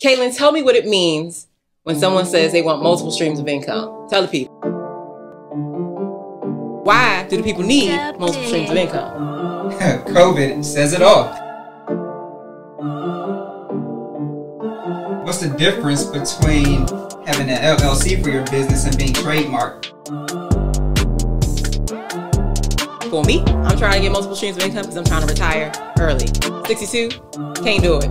Caitlin, tell me what it means when someone says they want multiple streams of income. Tell the people. Why do the people need multiple streams of income? COVID says it all. What's the difference between having an LLC for your business and being trademarked? For me, I'm trying to get multiple streams of income because I'm trying to retire early. 62, can't do it.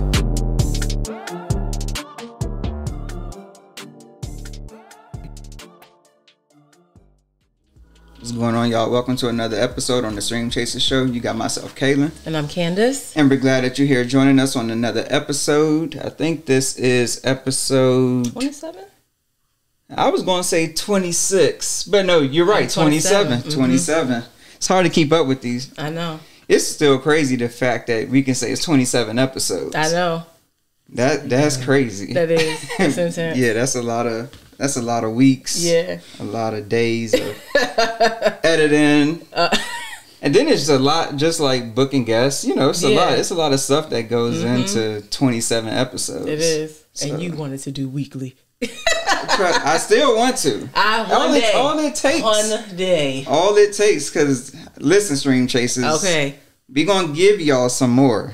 What's going on, y'all? Welcome to another episode on the Stream Chaser Show. You got myself, Kaylin. And I'm Candace. And we're glad that you're here joining us on another episode. I think this is episode 27? I was going to say 26, but no, you're right, 27. Mm-hmm. 27. It's hard to keep up with these. I know. It's still crazy the fact that we can say it's 27 episodes. I know. That's crazy. That is. It's intense. Yeah, that's a lot of weeks. Yeah. A lot of days of editing. And then it's a lot, just like booking guests. You know, it's a lot. It's a lot of stuff that goes into 27 episodes. It is. So, and you wanted to do weekly. I still want to. All it takes. One day. All it takes, because listen, Stream Chasers. Okay. We gonna give y'all some more.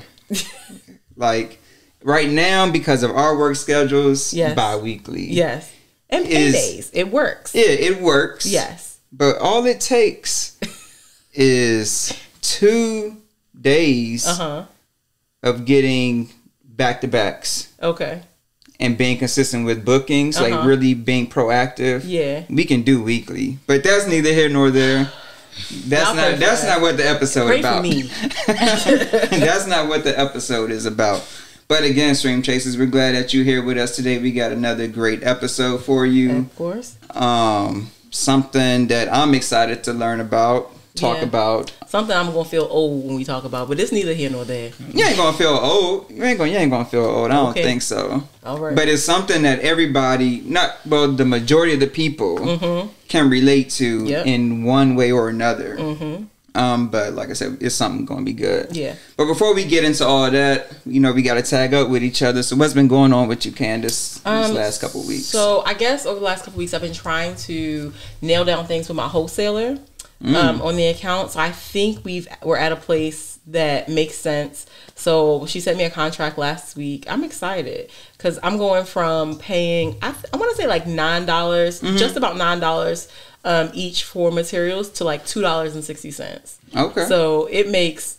Like right now, because of our work schedules, bi-weekly. Yes. And paydays. It works. Yeah, it works. Yes. But all it takes is 2 days of getting back-to-backs. Okay. And being consistent with bookings, like really being proactive. Yeah. We can do weekly. But that's neither here nor there. That's not what the episode is about. For me. That's not what the episode is about. But again, Stream Chasers, we're glad that you're here with us today. We got another great episode for you. Of course. Something that I'm excited to learn about, talk about. Something I'm gonna feel old when we talk about, but it's neither here nor there. You ain't gonna feel old. You ain't gonna feel old. I don't think so. All right. But it's something that everybody, the majority of the people can relate to in one way or another. But like I said, it's something gonna be good. Yeah. But before we get into all that, you know, we gotta tag up with each other. So what's been going on with you, Candace, these last couple of weeks? So I guess over the last couple of weeks, I've been trying to nail down things with my wholesaler. On the account. So I think we're at a place that makes sense. So she sent me a contract last week. I'm excited because I'm going from paying, I want to say like $9, just about $9 each for materials to like $2.60. Okay. So it makes,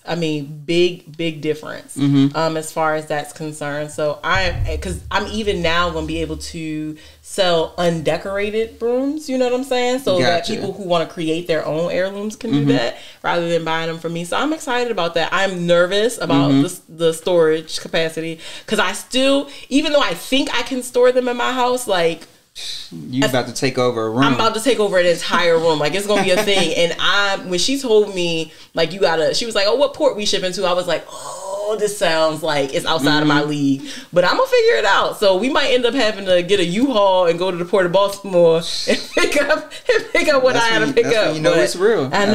big difference as far as that's concerned. So because I'm even now going to be able to sell undecorated brooms, you know what I'm saying? So that people who want to create their own heirlooms can do that rather than buying them from me. So I'm excited about that. I'm nervous about the storage capacity because I still, even though I think I can store them in my house, like, you about to take over a room. I'm about to take over an entire room. Like, it's going to be a thing. And when she told me, like, she was like, oh, what port we shipping to? I was like, oh, this sounds like it's outside of my league. But I'm going to figure it out. So we might end up having to get a U-Haul and go to the Port of Baltimore and pick up what I had to pick up. You know it's real. I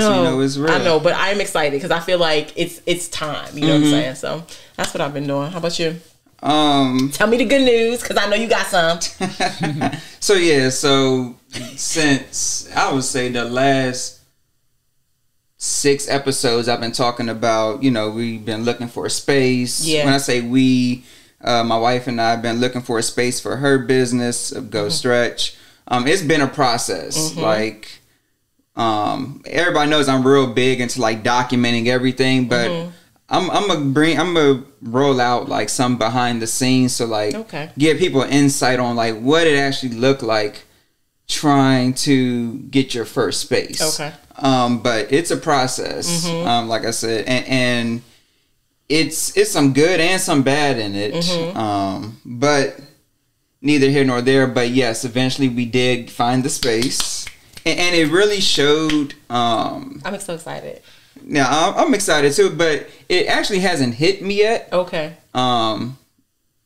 know, but I'm excited because I feel like it's time. You know what I'm saying? So that's what I've been doing. How about you? Tell me the good news because I know you got some. So since I would say the last 6 episodes, I've been talking about, you know, we've been looking for a space. Yeah. When I say we, my wife and I have been looking for a space for her business, Go Stretch. It's been a process. Like, everybody knows I'm real big into like documenting everything, but I'm gonna roll out like some behind the scenes, so like give people insight on like what it actually looked like trying to get your first space. Okay. But it's a process. Like I said, and it's some good and some bad in it. But neither here nor there. But yes, eventually we did find the space, and it really showed. I'm so excited. Now I'm excited too, but it actually hasn't hit me yet. Okay. At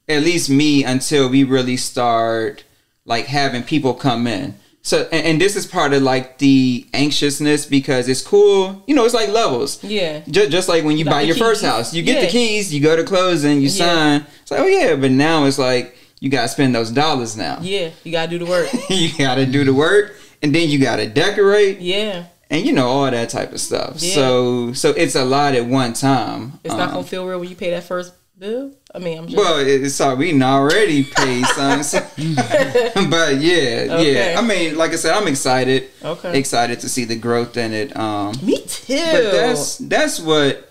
least me, until we really start like having people come in. So, and this is part of like the anxiousness, because it's cool. You know, it's like levels. Yeah. Just like when you buy your first house, you get the keys, you go to closing, you sign. It's like, oh yeah, but now it's like you got to spend those dollars now. Yeah, you got to do the work. You got to do the work, and then you got to decorate. Yeah. And you know, all that type of stuff. Yeah. So it's a lot at one time. It's not gonna feel real when you pay that first bill. I mean, I'm just... Well, it's we already paid some. But yeah, okay. I mean, like I said, I'm excited. Okay. Excited to see the growth in it. Me too. But that's what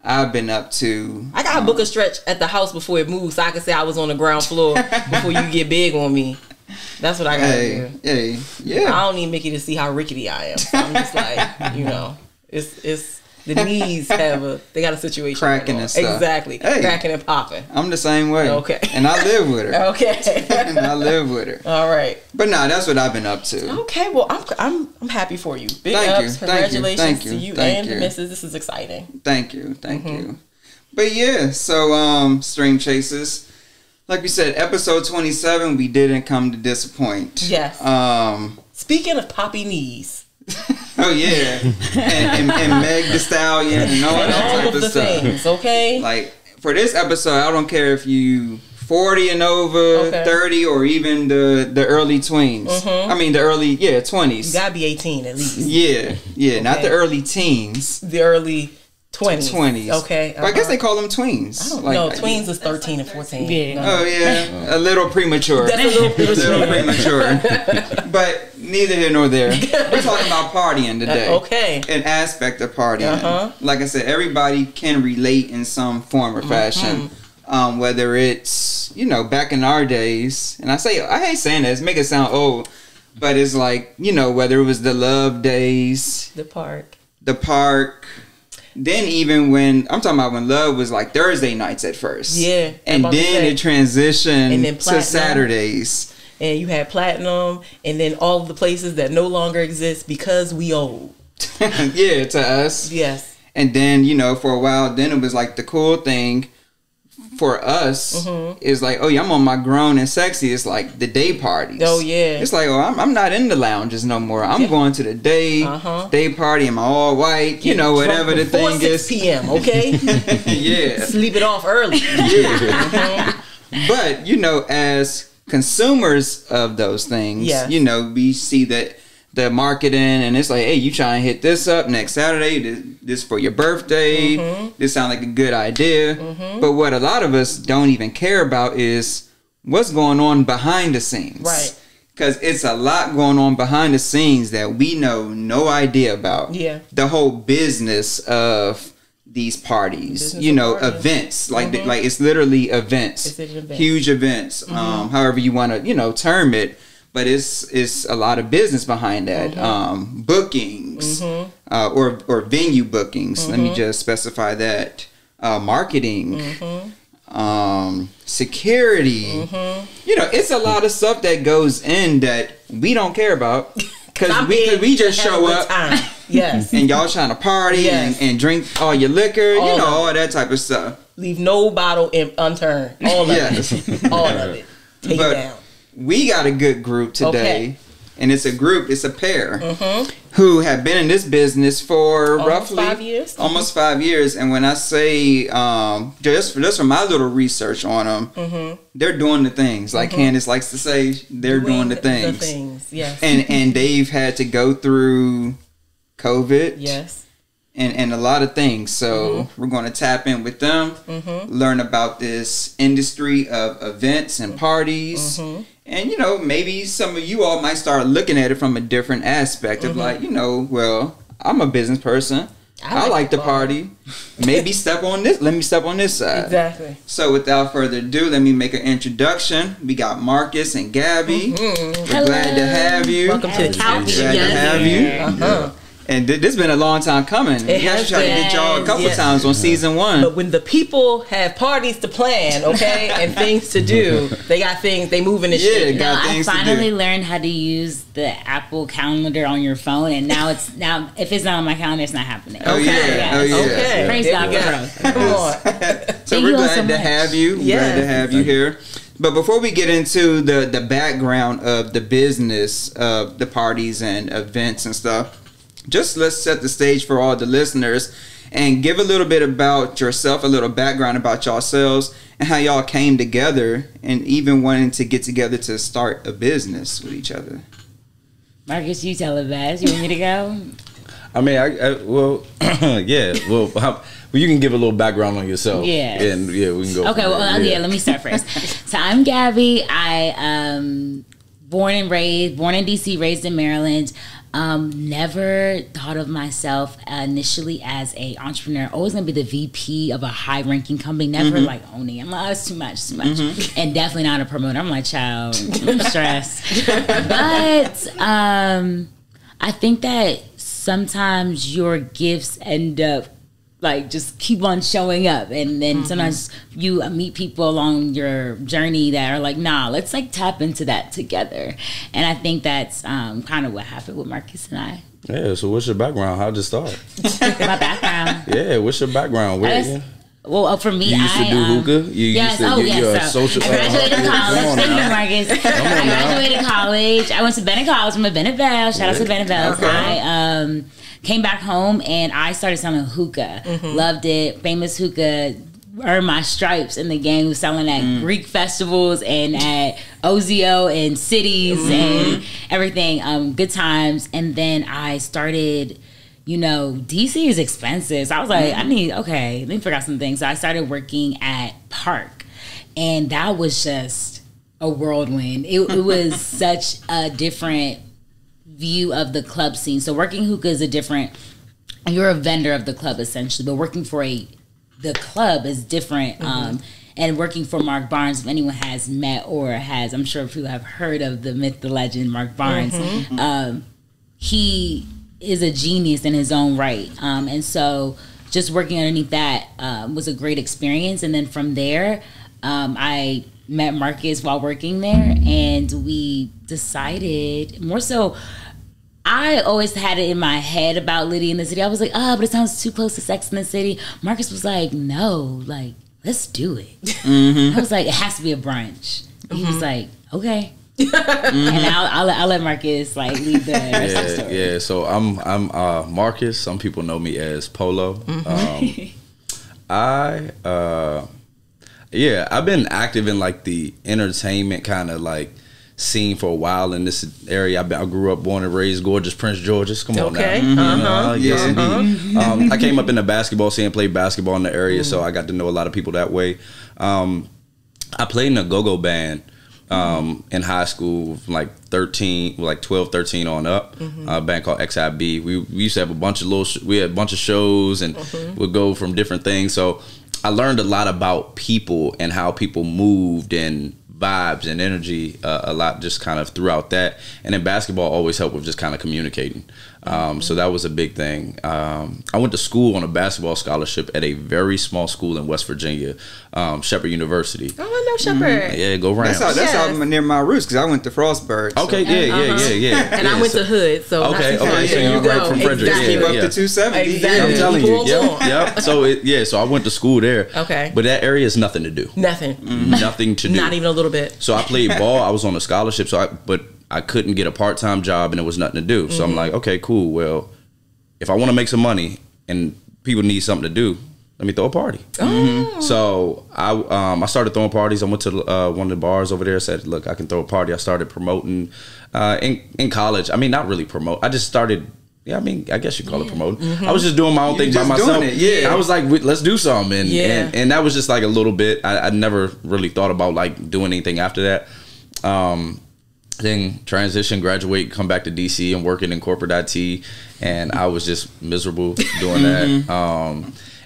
I've been up to. I gotta book a stretch at the house before it moves, so I can say I was on the ground floor before you get big on me. That's what I gotta do. Hey, yeah. I don't need Mickey to see how rickety I am. So I'm just like, you know, it's the knees they got a situation cracking and stuff. Exactly, cracking and popping. I'm the same way. Okay, and I live with her. Okay, and I live with her. All right, but that's what I've been up to. Okay, well I'm happy for you. Big ups, congratulations to you and the missus. This is exciting. Thank you. But yeah, so String Chasers. Like we said, episode 27, we didn't come to disappoint. Yes. Speaking of poppy knees. Oh, yeah. and Meg the Stallion and all that type of stuff. Things, okay? Like, for this episode, I don't care if you 40 and over, 30, or even the early tweens. Mm-hmm. I mean, the early, 20s. You gotta be 18 at least. Yeah, okay. Not the early teens. The early 20s. Okay. But I guess they call them tweens. I don't know. Tweens is 13 and 14. Yeah. Oh, yeah. A little premature. That's a little premature. But neither here nor there. We're talking about partying today. Okay. An aspect of partying. Like I said, everybody can relate in some form or fashion. Whether it's, back in our days. And I hate saying this, make it sound old. But it's like, whether it was the love days. The park. Then even when I'm talking about when love was like Thursday nights at first, and then it transitioned to Saturdays, and you had platinum, and then all of the places that no longer exist because we old. Yeah, to us. Yes. And then for a while, then it was like the cool thing for us is like, oh yeah, I'm on my grown and sexy. It's like the day parties. Oh yeah. It's like, oh, I'm not in the lounges no more. I'm going to the day party in my all white, whatever the thing is. 6 p.m. Okay. Yeah. Sleep it off early. Yeah. But as consumers of those things, we see that the marketing, and it's like, hey, you trying to hit this up next Saturday, this for your birthday, this sounds like a good idea. But what a lot of us don't even care about is what's going on behind the scenes. Right. Because it's a lot going on behind the scenes that we know no idea about. Yeah. The whole business of these parties, events, like it's literally events. It's an event. Huge events, however you want to, term it. But it's a lot of business behind that. Bookings or venue bookings. Let me just specify that. Marketing, security. It's a lot of stuff that goes in that we don't care about because we just show up. Yes. And y'all trying to party and drink all your liquor, all that type of stuff. Leave no bottle unturned. All of it. All of it. Take it down. We got a good group today, and it's a pair who have been in this business for roughly 5 years. Almost 5 years. And when I say just from my little research on them, they're doing the things. Like Candace likes to say, they're doing the things. The things, yes. And they've had to go through COVID. Yes. And a lot of things. So we're going to tap in with them, learn about this industry of events and parties. And, maybe some of you all might start looking at it from a different aspect of like, well, I'm a business person. I like to party. Maybe let me step on this side. Exactly. So without further ado, let me make an introduction. We got Marcus and Gabby. We're glad to have you. Welcome to the couch. Glad to have you. Yeah. And this has been a long time coming. We actually tried to get y'all a couple times on season 1. But when the people have parties to plan, and things to do, they got things, they moving and shit. I finally learned how to use the Apple calendar on your phone, and now if it's not on my calendar, it's not happening. Oh yeah. Okay. Praise God for growth. Come on. So we're glad to have you. Glad to have you here. But before we get into the background of the business of the parties and events and stuff, just let's set the stage for all the listeners and give a little bit about yourself, a little background about yourselves, and how y'all came together, and even wanting to get together to start a business with each other. Marcus, you tell it best. You want me to go? I mean, well, yeah. Well, you can give a little background on yourself. Yeah. And yeah, we can go. Okay, well, yeah, let me start first. So I'm Gabby. I born in DC, raised in Maryland. Never thought of myself initially as a entrepreneur. Always gonna be the VP of a high ranking company. Never like owning. I'm like, oh, it's too much. And definitely not a promoter. I'm like, child, I'm stressed. But I think that sometimes your gifts end up like just keep on showing up, and then sometimes you meet people along your journey that are like, nah, let's like tap into that together. And I think that's kind of what happened with Marcus and I. Yeah, so what's your background? How'd you start? My background. Yeah, what's your background? Well, for me, you used to do hookah? Yes, you're a social. I graduated college. Thank you, Marcus. I graduated college. I went to Bennett College. I'm a Bennett Belle. Shout out to Bennett Belle. Okay. I came back home and I started selling hookah. Loved it. Famous hookah. Earned my stripes in the game. Was selling at Greek festivals and at OZO and cities and everything. Good times. And then I started. You know, DC is expensive. So I was like, let me figure out some things. So I started working at Park, and that was just a whirlwind. It was such a different view of the club scene. So working hookah is you're a vendor of the club essentially, but working for the club is different. And working for Mark Barnes, if anyone has met or has, I'm sure people have heard of the myth, the legend, Mark Barnes. He is a genius in his own right. And so just working underneath that was a great experience. And then from there, I met Marcus while working there, and we decided more so, I always had it in my head about Liddy in the City. I was like, but it sounds too close to Sex in the City. Marcus was like, no, like, let's do it. I was like, it has to be a brunch. He was like, okay. And I'll let Marcus like lead the rest of the story. Yeah, so I'm Marcus. Some people know me as Polo. I've been active in like the entertainment kind of like scene for a while in this area. I grew up, born and raised, gorgeous Prince George's. Come on now. Yes, indeed. I came up in the basketball scene, played basketball in the area, so I got to know a lot of people that way. I played in a go-go band in high school from like 12, 13 on up. A band called XIB. We used to have a bunch of shows and would go from different things. So I learned a lot about people and how people moved and vibes and energy a lot just kind of throughout that. And then basketball always helped with just kind of communicating. So that was a big thing. I went to school on a basketball scholarship at a very small school in West Virginia, Shepherd University. Oh, I know Shepherd. Yeah, go Rams. That's how near my roots, because I went to Frostburg. So. Okay, yeah. And I went to Hood, so okay, so you're right from Frederick. Exactly. Up to 270. Exactly. I'm telling you. Yep. So I went to school there. Okay. But that area is nothing to do. Nothing. Nothing to do. Not even a little bit. So I played ball. I was on a scholarship, but I couldn't get a part-time job and there was nothing to do. So I'm like, okay, cool. Well, if I want to make some money and people need something to do, let me throw a party. So I started throwing parties. I went to one of the bars over there. Said, look, I can throw a party. I started promoting in college. I mean, not really promote. I just started. Yeah, I mean, I guess you call it promoting. I was just doing my own thing by myself. I was like, let's do something. And that was just like a little bit. I never really thought about like doing anything after that. Then transition, graduate, come back to DC and working in corporate IT, and I was just miserable doing that.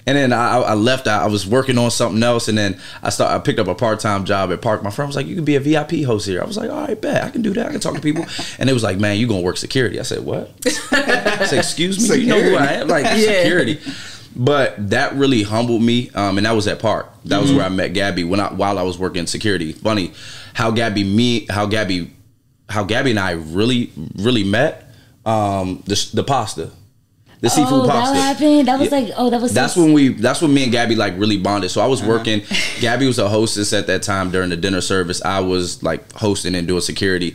And then I left. I was working on something else, and then I picked up a part-time job at Park. My friend was like, "You can be a VIP host here." I was like, "All right, bet I can do that. I can talk to people." And it was like, "Man, you gonna work security?" I said, "What?" I said, "Excuse me, security. You know who I am?" Like security. But that really humbled me, and that was at Park. That was where I met Gabby while I was working security. Funny how Gabby and I really met. The pasta. The seafood pasta. That happened. That was that's when me and Gabby like really bonded. So I was working. Gabby was a hostess at that time during the dinner service. I was like hosting and doing security,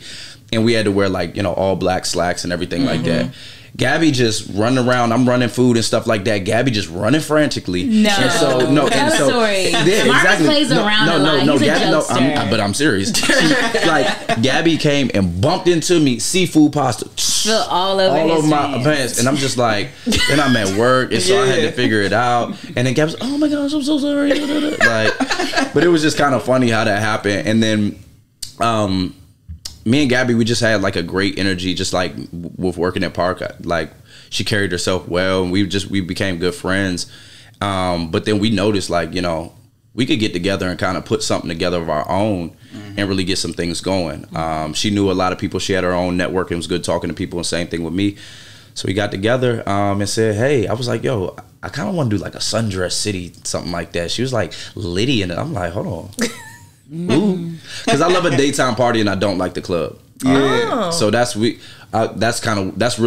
and we had to wear like all black slacks and everything like that. Gabby just running around. I'm running food and stuff like that. Gabby just running frantically. No, and so no, tell and a so story. yeah, Marcus exactly. plays around a lot. He's a jokester. But I'm serious. Like Gabby came and bumped into me, seafood pasta, spill all over my pants, and I'm just like, and I'm at work, and so I had to figure it out. And then Gabby's, oh my gosh, I'm so sorry. Like, but it was just kind of funny how that happened. And then, me and Gabby, we just had like a great energy, just like with working at Park. Like she carried herself well, and we became good friends. But then we noticed, like, you know, we could get together and kind of put something together of our own and really get some things going. She knew a lot of people. She had her own network and was good talking to people, and same thing with me. So we got together and said, hey, I was like, yo, I kind of want to do like a Sundress City, something like that. She was like, Liddy, and I'm like, hold on. Ooh, because I love a daytime party and I don't like the club. So that's really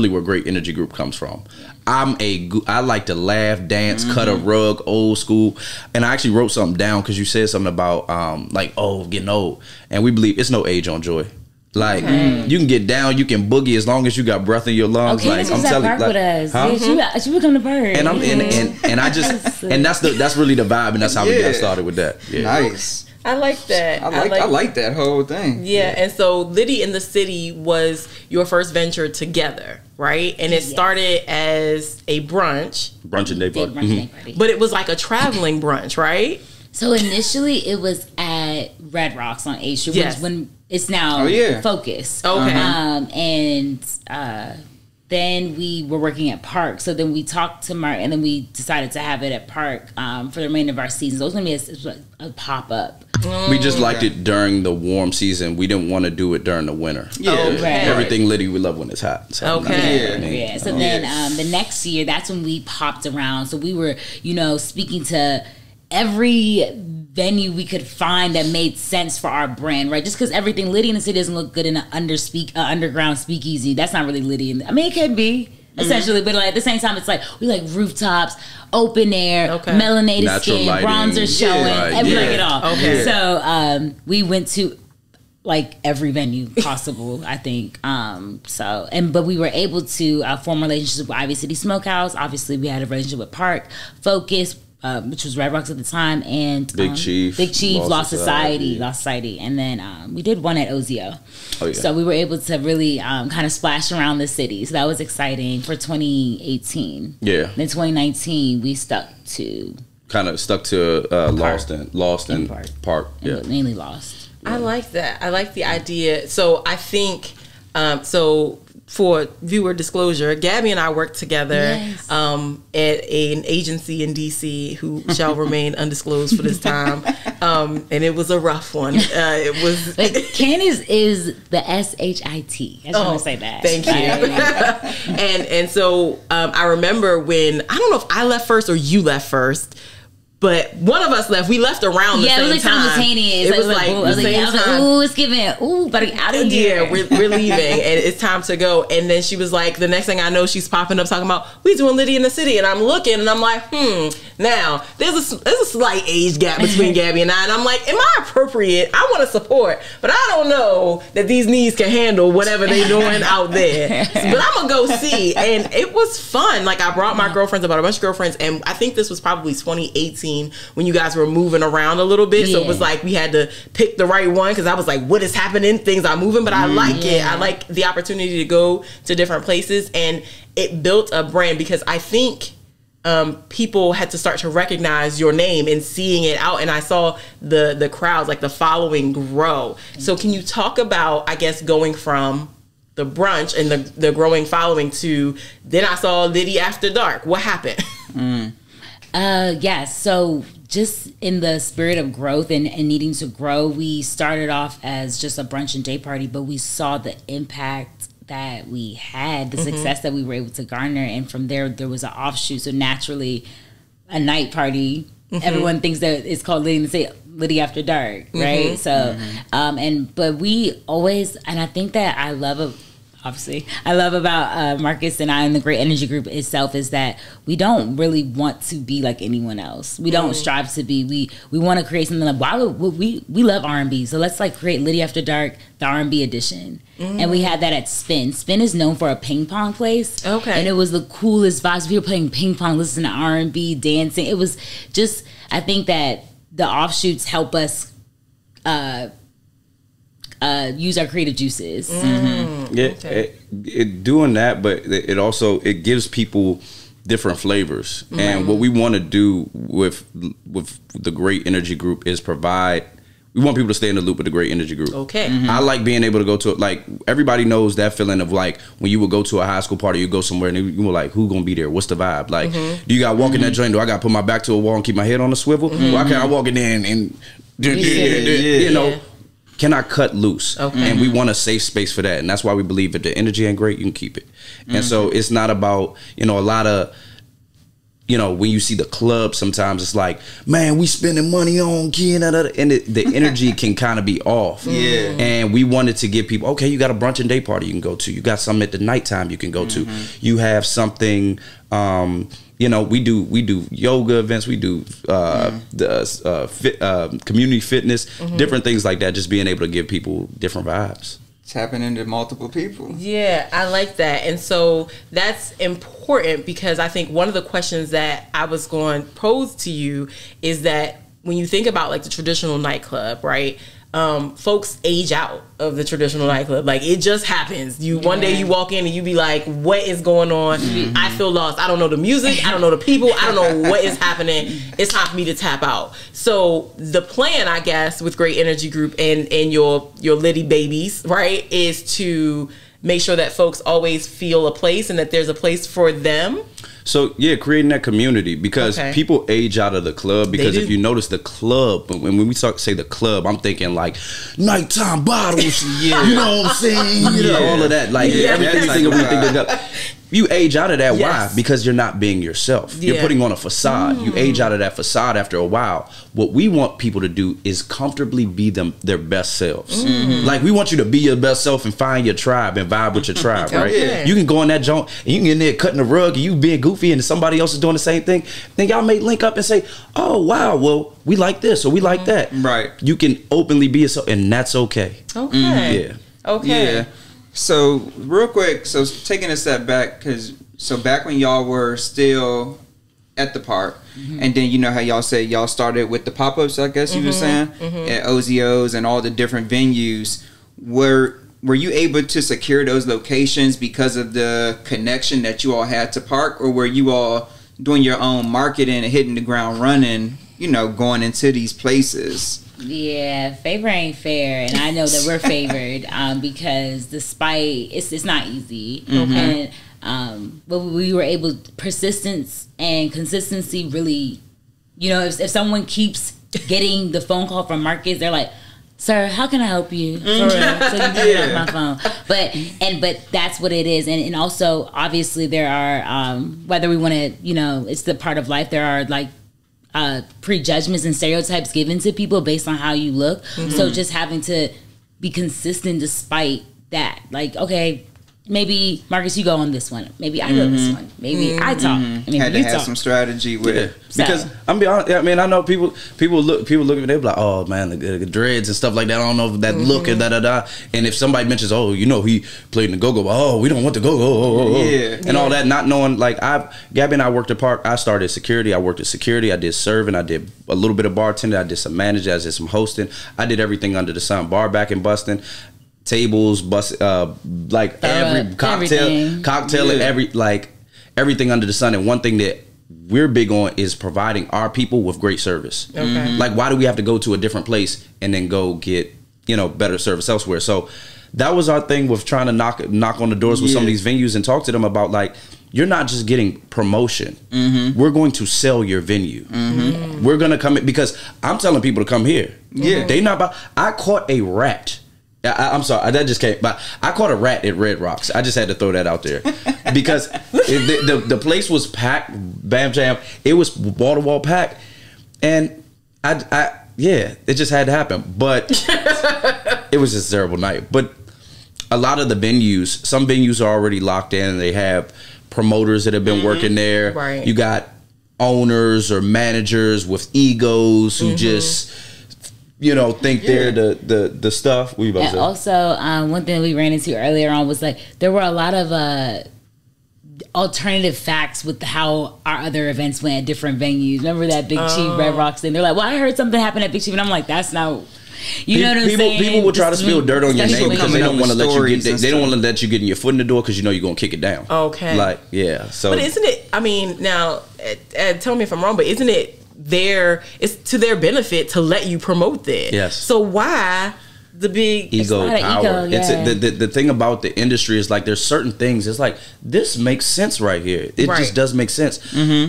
where Great Energy Group comes from. I like to laugh, dance, cut a rug, old school. And I actually wrote something down because you said something about like, oh, getting old, and we believe it's no age on joy. Like you can get down, you can boogie as long as you got breath in your lungs. Okay, like I'm telling you, like, with us. Huh? Yeah, she become the bird. And I'm and I just and that's really the vibe, and that's how we got started with that. Yeah. Nice. I like that. I like that whole thing. Yeah, and so Liddy in the City was your first venture together, right? And it started as a brunch and day party. But it was like a traveling brunch, right? So initially it was at Red Rocks on 8th Street, which when it's now Focus. Okay. And then we were working at Park. So then we talked to Mark, and then we decided to have it at Park for the remainder of our season. So it was going to be a pop-up. We just liked it during the warm season. We didn't want to do it during the winter. Everything Liddy, we love when it's hot. So So then the next year, that's when we popped around. So we were, you know, speaking to every venue we could find that made sense for our brand, right? Just because everything Liddy in the City doesn't look good in an underground speakeasy. That's not really Liddy. I mean, it could be. Essentially, but like at the same time, it's like we like rooftops, open air, melanated natural skin, lighting, bronzer showing, we like it all. So we went to like every venue possible, I think. But we were able to form relationships with Ivy City Smokehouse. Obviously, we had a relationship with Park, Focus, which was Red Rocks at the time, and Big Chief, Lost Society, and then we did one at Ozio. So we were able to really kind of splash around the city. So that was exciting for 2018. Yeah. Then 2019, we stuck to Lost and Park. Yeah, mainly Lost. Yeah. I like that. I like the idea. So I think for viewer disclosure, Gabby and I worked together at an agency in DC who shall remain undisclosed for this time. And it was a rough one. It was. But Ken is the SHIT. I just want to say that. Thank you. and so I remember when, I don't know if I left first or you left first, but one of us left. We left around the same time. Yeah, it was like simultaneous. It was like the same time. Ooh, it's giving. Ooh, better get out of here. Yeah, we're leaving, and it's time to go. And then she was like, the next thing I know, she's popping up talking about, we doing Liddy in the City, and I'm looking, and I'm like, Now there's a slight age gap between Gabby and I, and I'm like, am I appropriate? I want to support, but I don't know that these knees can handle whatever they're doing out there. But I'm gonna go see, and it was fun. Like I brought my girlfriends, about a bunch of girlfriends, and I think this was probably 2018. When you guys were moving around a little bit, so it was like we had to pick the right one, because I was like, what is happening? Things are moving, but I like it. I like the opportunity to go to different places, and it built a brand, because I think people had to start to recognize your name and seeing it out, and I saw the crowds, like the following grow. So can you talk about, I guess, going from the brunch and the growing following to, then I saw Liddy After Dark. What happened? Yes. So just in the spirit of growth and needing to grow, we started off as just a brunch and day party, but we saw the impact that we had, the success that we were able to garner. And from there was an offshoot. So naturally, a night party, everyone thinks that it's called Liddy After Dark, right? So, but we always, and I think that I love obviously, I love about Marcus and I and the Great Energy Group itself is that we don't really want to be like anyone else. We don't strive to be. We want to create something like, why would we love R&B, so let's like create Liddy After Dark, the R&B edition. And we had that at Spin. Spin is known for a ping pong place. Okay. And it was the coolest vibes. We were playing ping pong, listening to R&B, dancing. It was just, I think that the offshoots help us use our creative juices. Yeah, it doing that, but it also, it gives people different flavors. And what we want to do with the Great Energy Group is provide. We want people to stay in the loop with the Great Energy Group. Okay. I like being able to go to, like, everybody knows that feeling of like when you would go to a high school party, you go somewhere and you were like, who gonna be there? What's the vibe? Like, do you got to walk in that joint? Do I got to put my back to a wall and keep my head on a swivel? Why can't I walk in there and you know, can I cut loose? Okay. And we want a safe space for that. And that's why we believe if the energy ain't great, you can keep it. And so it's not about, you know, a lot of, you know, when you see the club, sometimes it's like, man, we spending money on kid, and the energy can kind of be off. Yeah. And we wanted to give people, okay, you got a brunch and day party you can go to. You got something at the nighttime you can go to. You have something, you know, we do yoga events. We do community fitness, different things like that. Just being able to give people different vibes. Tapping into multiple people. Yeah, I like that. And so that's important because I think one of the questions that I was going to pose to you is that when you think about like the traditional nightclub, right? Folks age out of the traditional nightclub. Like, it just happens. One day you walk in and you be like, what is going on? I feel lost. I don't know the music. I don't know the people. I don't know what is happening. It's time for me to tap out. So the plan, I guess, with Great Energy Group and your Liddy babies, right, is to make sure that folks always feel a place and that there's a place for them. So, yeah, creating that community, because people age out of the club. Because if you notice the club, when we say the club, I'm thinking like nighttime bottles, you know what I'm saying? You know, all of that. Like, everything we think of. You age out of that. Why? Because you're not being yourself. You're putting on a facade. You age out of that facade after a while. What we want people to do is comfortably be their best selves. Like, we want you to be your best self and find your tribe and vibe with your tribe, right? You can go in that joint and you can get in there cutting the rug and you being goofy and somebody else is doing the same thing. Then y'all may link up and say, oh, wow, well, we like this or we like that. Right. You can openly be yourself, and that's okay. Okay. Yeah. Okay. Yeah. So real quick, so taking a step back, so back when y'all were still at the park, and then you know how y'all say y'all started with the pop-ups, I guess you were saying, at OZOs and all the different venues. Were you able to secure those locations because of the connection that you all had to park, or were you all doing your own marketing and hitting the ground running, you know, going into these places? Yeah, favor ain't fair, and I know that we're favored because despite it's not easy, and but we were able, persistence and consistency really, you know, if someone keeps getting the phone call from Marcus, they're like, sir, how can I help you? For real. So you can off my phone. But that's what it is. And also, obviously, there are, whether we want to, you know, it's the part of life, there are like prejudgments and stereotypes given to people based on how you look. So just having to be consistent despite that. Like, okay, maybe Marcus, you go on this one. Maybe I go on this one. Maybe I talk. Maybe had to you have talk. some strategy with it. Because I'm be honest, I mean, I know people look at me, they be like, oh man, the dreads and stuff like that. I don't know if that look and da. And if somebody mentions, oh, you know, he played in the go-go, oh, we don't want the go-go, and all that, not knowing, like, Gabby and I worked at Park. I started security. I worked at security. I did serving. I did a little bit of bartending. I did some managing. I did some hosting. I did everything under the sun, bar back and busting. Tables, like every cocktail and everything under the sun. And one thing that we're big on is providing our people with great service. Like, why do we have to go to a different place and then go get, you know, better service elsewhere? So that was our thing with trying to knock on the doors with some of these venues and talk to them about, like, you're not just getting promotion. We're going to sell your venue. We're gonna come in, because I'm telling people to come here. They not. I caught a rat. I'm sorry, that just came. But I caught a rat at Red Rocks. I just had to throw that out there because the place was packed. Bam Jam. It was wall to wall packed, and it just had to happen. But it was just a terrible night. But a lot of the venues, some venues are already locked in and they have promoters that have been working there. Right. You got owners or managers with egos who just, you know, think they're the stuff. What you about to say? Also, one thing we ran into earlier on was like there were a lot of alternative facts with how our other events went at different venues. Remember that Big Chief Red Rocks thing? They're like, well, I heard something happened at Big Chief, and I'm like, that's not. You know what I'm saying? People will try to spill dirt on your name because they don't want to let you get. They don't want to let you get your foot in the door because you know you're gonna kick it down. Okay. Like, yeah. So, but isn't it? I mean, now, tell me if I'm wrong, but isn't it it's to their benefit to let you promote that? Yes. So why the big ego power? Ego, yeah. It's the thing about the industry is like there's certain things. It's like this makes sense right here. It just does make sense.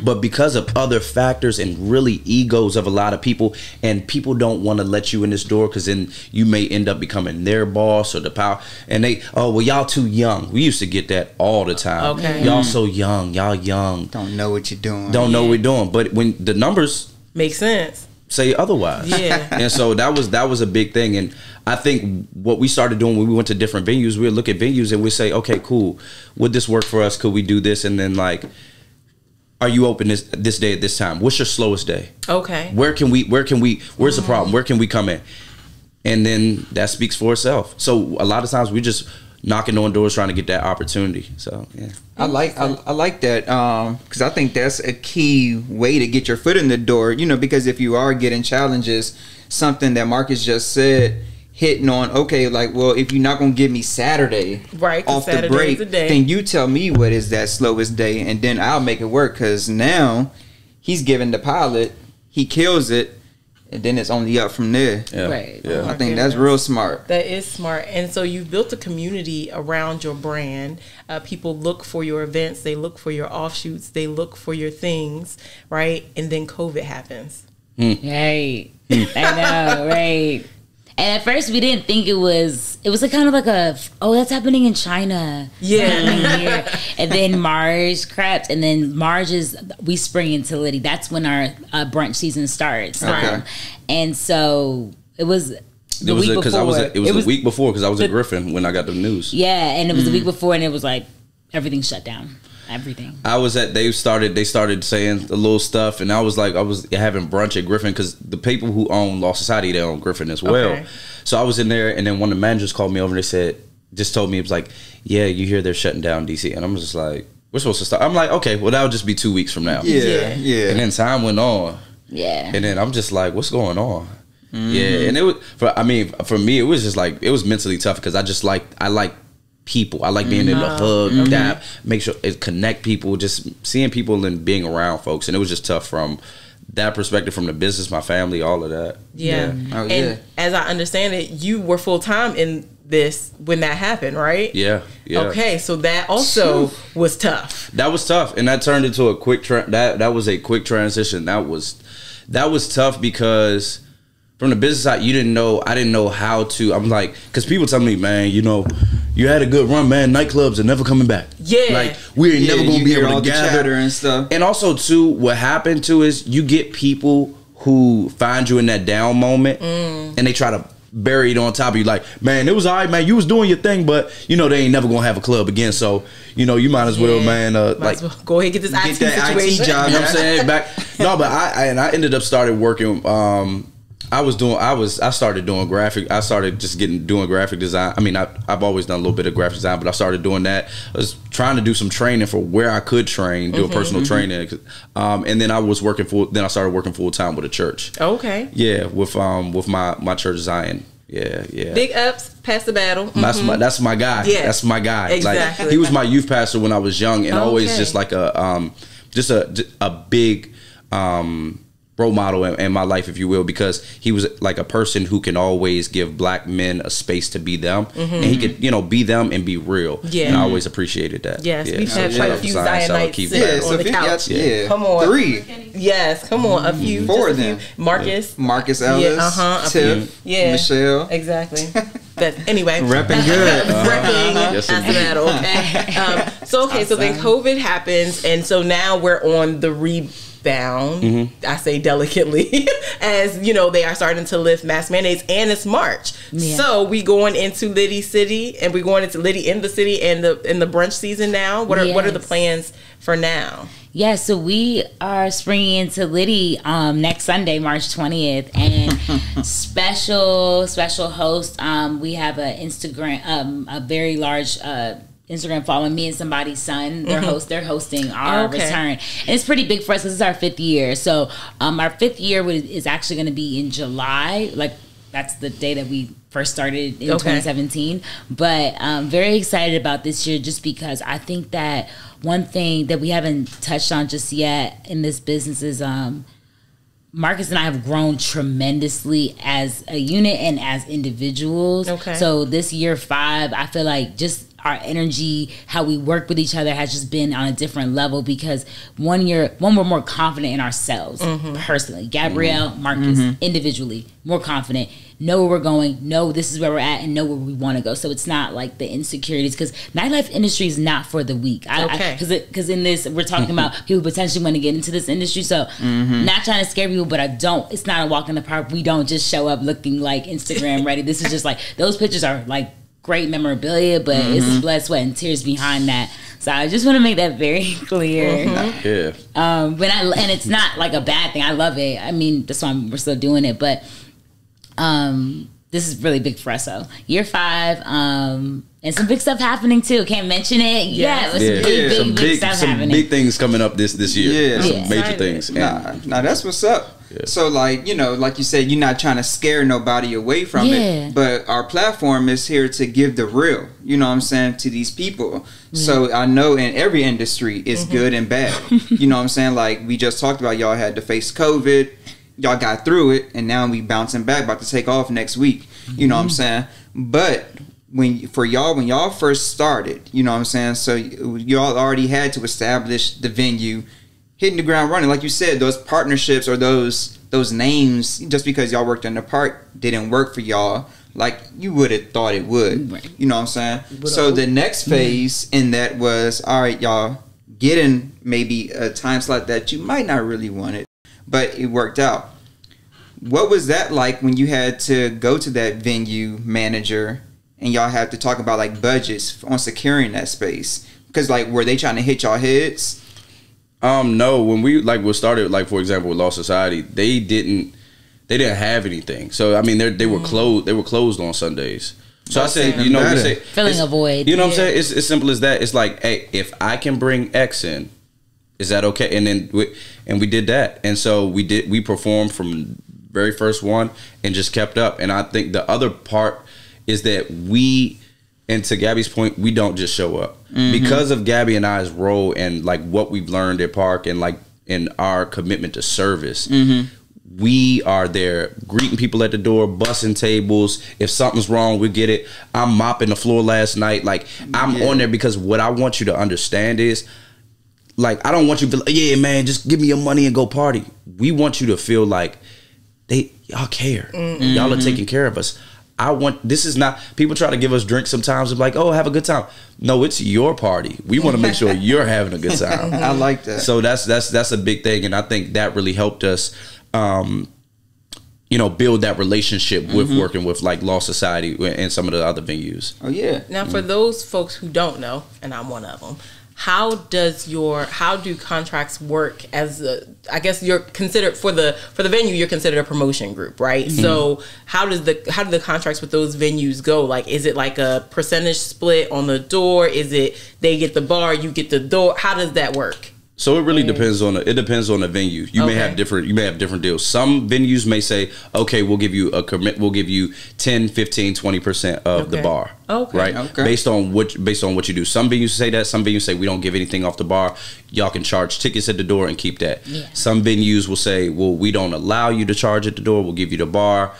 But because of other factors and really egos of a lot of people, and people don't want to let you in this door because then you may end up becoming their boss or the power. And they, oh well, y'all too young. We used to get that all the time. Okay. Y'all so young. Y'all young. Don't know what you're doing. Don't know what we're doing. But when the numbers make sense, say otherwise. Yeah. And so that was a big thing. And I think what we started doing when we went to different venues, we would look at venues and we say, okay, cool. Would this work for us? Could we do this? And then like, are you open this day at this time? What's your slowest day? Okay. Where's the problem? Where can we come in? And then that speaks for itself. So a lot of times we just knocking on doors trying to get that opportunity. So yeah. I like that because I think that's a key way to get your foot in the door, you know, because if you are getting challenges, something that Marcus just said, hitting on, okay, like, well, if you're not going to give me Saturday off the break, then you tell me what is that slowest day and then I'll make it work, because now he's giving the pilot, he kills it, and then it's only up from there. Yeah. Right. Yeah. I think that's real smart. That is smart. And so you've built a community around your brand. People look for your events. They look for your offshoots. They look for your things, right? And then COVID happens. Right. I know, right. And at first we didn't think it was like kind of like that's happening in China. Yeah. And then March crept, and then we spring into Liddy. That's when our brunch season starts. Okay. And so it was the week before. It was the week before because I was at Griffin when I got the news. Yeah, and it was the week before, and it was like everything shut down. Everything. I was at. They started saying the little stuff, and I was having brunch at Griffin because the people who own Law Society, they own Griffin as well. Okay. So I was in there, and then one of the managers called me over and they told me, it was like, yeah, you hear they're shutting down DC, and I'm just like, we're supposed to start. I'm like, okay, well that'll just be 2 weeks from now. Yeah. And then time went on. Yeah. And then I'm just like, what's going on? Yeah. And it was for me, it was just like it was mentally tough because I like people. I like being able to hug, dap, make sure it connect people, just seeing people and being around folks. And it was just tough from that perspective, from the business, my family, all of that. Yeah. Oh, and as I understand it, you were full time in this when that happened, right? Yeah. Okay, so that also was tough. That was tough, and that turned into a quick that was a quick transition. That was tough because from the business side, I didn't know how to. I'm like, because people tell me, man, you know, you had a good run, man. Nightclubs are never coming back. Yeah, like we ain't never gonna be able to gather and stuff. And also, too, what happened too is you get people who find you in that down moment, and they try to bury it on top of you. Like, man, it was all right, man. You was doing your thing, but you know they ain't never gonna have a club again. So you know you might as well, man. As well go ahead, get this IT situation. IT job. You know what I'm saying? No, but I ended up started working. I started doing graphic. I started just doing graphic design. I mean, I've always done a little bit of graphic design, but I started doing that. I was trying to do some training for where I could train, doing personal training. And then I started working full time with a church. Okay. Yeah, with my church Zion. Yeah. Big ups, pass the battle. That's my guy. Yeah. That's my guy. Exactly. Like, he was my youth pastor when I was young, and always just like a big role model in my life, if you will, because he was like a person who can always give black men a space to be them, and he could, you know, be them and be real. Yeah, and I always appriciated that. Yes, we've had quite a few Zionites sitting on the couch. Come on, 3. Yes, come on, a few, 4 of them. Marcus Ellis, Tiff, Michelle, exactly. Anyway, repping good, repping as the battle. Okay, so then COVID happens, and so now we're on the bound, I say delicately, as you know, they are starting to lift mask mandates, and it's March. So we going into Liddy City, and we're going into Liddy in the city and the brunch season now. What are the plans for now? Yeah, so we are springing into Liddy next Sunday, March 20th, and special host. We have a Instagram, a very large Instagram following, me and somebody's son. They're hosting our return, and it's pretty big for us because it's our 5th year. So our 5th year is actually going to be in July. Like, that's the day that we first started in 2017. But very excited about this year, just because I think that one thing that we haven't touched on just yet in this business is Marcus and I have grown tremendously as a unit and as individuals. So this year 5, I feel like just our energy, how we work with each other has just been on a different level, because one, we're more confident in ourselves personally. Gabrielle, Marcus, individually, more confident, know where we're going, know this is where we're at, and know where we want to go. So it's not like the insecurities, because nightlife industry is not for the weak. Because in this, we're talking about people potentially want to get into this industry. So not trying to scare people, but it's not a walk in the park. We don't just show up looking like Instagram ready. This is just like, those pictures are like great memorabilia, but it's blood, sweat, and tears behind that. So I just want to make that very clear. And it's not like a bad thing. I love it. I mean, that's why we're still doing it. But this is really big for us. So year 5, and some big stuff happening too. Can't mention it. Some big stuff happening. Some big things coming up this year. Some major things. Nah, that's what's up. So, like, you know, like you said, you're not trying to scare nobody away from it, but our platform is here to give the real, you know what I'm saying, to these people. So I know in every industry it's good and bad. You know what I'm saying? Like, we just talked about, y'all had to face COVID, y'all got through it, and now we bouncing back, about to take off next week. You know what I'm saying? But when y'all first started, you know what I'm saying, so y'all already had to establish the venue, hitting the ground running. Like you said, those partnerships or those names, just because y'all worked in the park, didn't work for y'all like you would have thought it would. You know what I'm saying? So the next phase in that was, all right, y'all, getting maybe a time slot that you might not really want it, but it worked out. What was that like when you had to go to that venue manager and y'all had to talk about like budgets on securing that space? Because like, were they trying to hit y'all heads? No, when we started, like, for example, with Law Society, they didn't have anything. So I mean, they were closed. They were closed on Sundays. So I said, you know, we say filling a void. You know what I'm saying? It's as simple as that. It's like, hey, if I can bring X in, is that okay? And then we did that, and so we performed from very first one and just kept up. And I think the other part is that and to Gabby's point, we don't just show up. Because of Gabby and I's role and like what we've learned at Park and like in our commitment to service, we are there greeting people at the door, bussing tables. If something's wrong, we get it. I'm mopping the floor last night. Like, I'm on there because what I want you to understand is, like, I don't want you to feel like, yeah, man, just give me your money and go party. We want you to feel like y'all care. Y'all are taking care of us. This is not, people try to give us drinks sometimes, like, oh, have a good time. No, it's your party. We want to make sure you're having a good time. I like that. So that's a big thing, and I think that really helped us, you know, build that relationship with working with like Law Society and some of the other venues. Oh yeah. Now, for those folks who don't know, and I'm one of them, how do contracts work? I guess you're considered for the venue, you're considered a promotion group, right? So how do the contracts with those venues go? Like, is it like a percentage split on the door? Is it they get the bar, you get the door? How does that work? So it really depends on the venue. You may have different deals. Some venues may say, okay, we'll give you 10, 15, 20% of the bar. Right? Okay. Based on what you do. Some venues say that, some venues say we don't give anything off the bar. Y'all can charge tickets at the door and keep that. Some venues will say, well, we don't allow you to charge at the door, we'll give you the bar.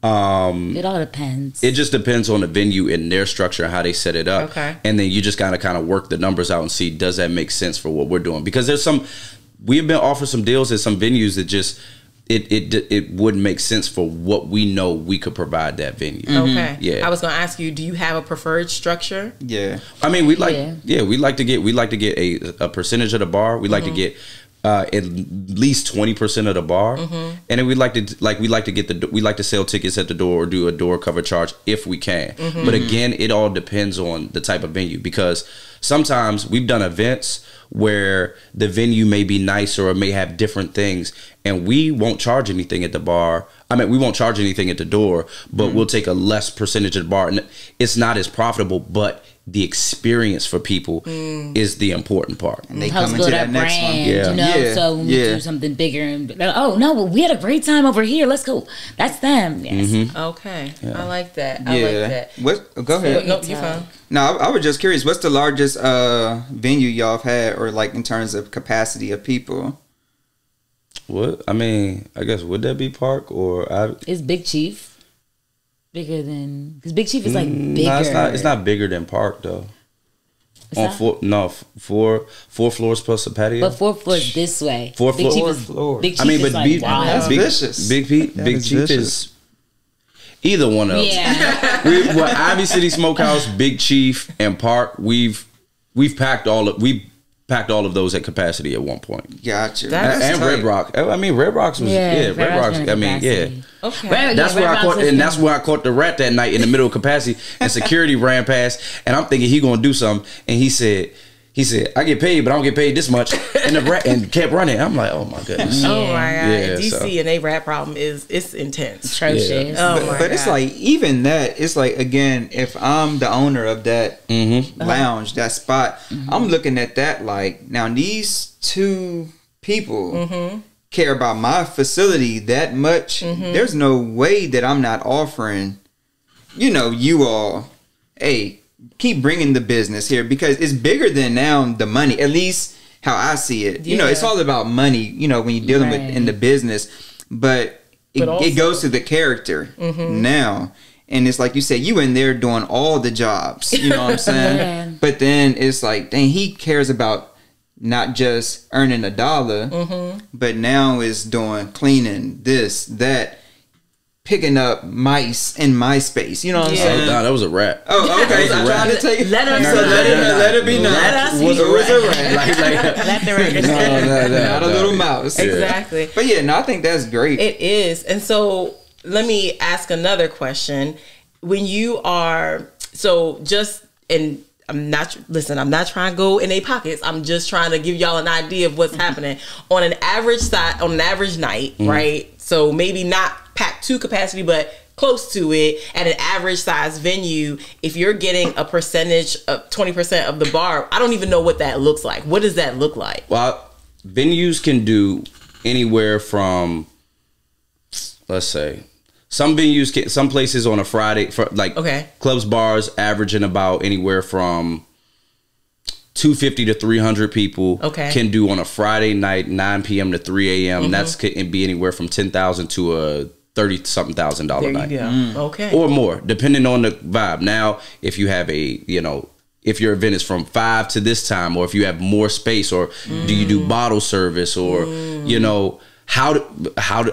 It all depends. It just depends on the venue and their structure and how they set it up. Okay. And then you just gotta kind of work the numbers out and see, does that make sense for what we're doing? Because we've been offered some deals at some venues that just it wouldn't make sense for what we know we could provide that venue. Okay. Yeah. I was gonna ask you, do you have a preferred structure? Yeah. I mean, we like to get a percentage of the bar. We like to get at least 20% of the bar, and then we like to sell tickets at the door or do a door cover charge if we can. But again, it all depends on the type of venue, because sometimes we've done events where the venue may be nice or it may have different things, and we won't charge anything at the bar. I mean, we won't charge anything at the door, but we'll take a less percentage of the bar, and it's not as profitable, but the experience for people is the important part. And they come into that next one. Yeah. You know, so when we do something bigger and like, oh no, we had a great time over here. Let's go. That's them. Yes. Okay. Yeah. I like that. I like that. Go ahead. No, you're fine. No, I was just curious. What's the largest venue y'all have had, or like in terms of capacity of people? What? I mean, I guess would that be Park or Is Big Chief bigger than? Because Big Chief is like bigger. No, it's not bigger than Park though. Four floors plus a patio. But 4 floors this way. Four Big floors. Big Chief is like, wow. That's vicious. Big Chief is either one of them. Yeah. Ivy City Smokehouse, Big Chief, and Park. We've packed all of those at capacity at one point. Gotcha. And Red Rock. I mean, Red Rocks was Red Rocks. I mean, Okay. That's where I caught the rat that night in the middle of capacity, and security ran past, and I'm thinking he gonna do something, and he said, I get paid, but I don't get paid this much, and the rat and kept running. I'm like, oh my goodness. Oh my god. Yeah, DC and a rat problem it's intense. Atrocious. Oh my god. But it's like, even that, it's like, again, if I'm the owner of that lounge, that spot, I'm looking at that like, now these two people care about my facility that much. There's no way that I'm not offering, you all, hey, keep bringing the business here, because it's bigger than now the money, at least how I see it. It's all about money, when you're dealing with in the business, but it goes to the character now. And it's like you said, you in there doing all the jobs, you know what I'm saying? But then it's like, dang, he cares about not just earning $1, but now is doing cleaning, this, that, picking up mice in MySpace. You know what I'm saying? No, that was a rat. Oh, okay. I'm trying to take let it be known. It was a rat. Let the record not a little mouse. Exactly. But I think that's great. It is. And so let me ask another question. When you are I'm not trying to go in their pockets. I'm just trying to give y'all an idea of what's happening on an average night, right? So maybe not packed to capacity, but close to it at an average size venue. If you're getting a percentage of 20% of the bar, I don't even know what that looks like. What does that look like? Well, venues can do anywhere from, let's say, some places on a Friday, clubs, bars, averaging about anywhere from 250 to 300 people can do on a Friday night, 9 p.m. to 3 a.m. That's can be anywhere from $10,000 to a $30-something thousand night. Okay. Or more, depending on the vibe. Now, if you have if your event is from 5 to this time, or if you have more space, or do you do bottle service, or, how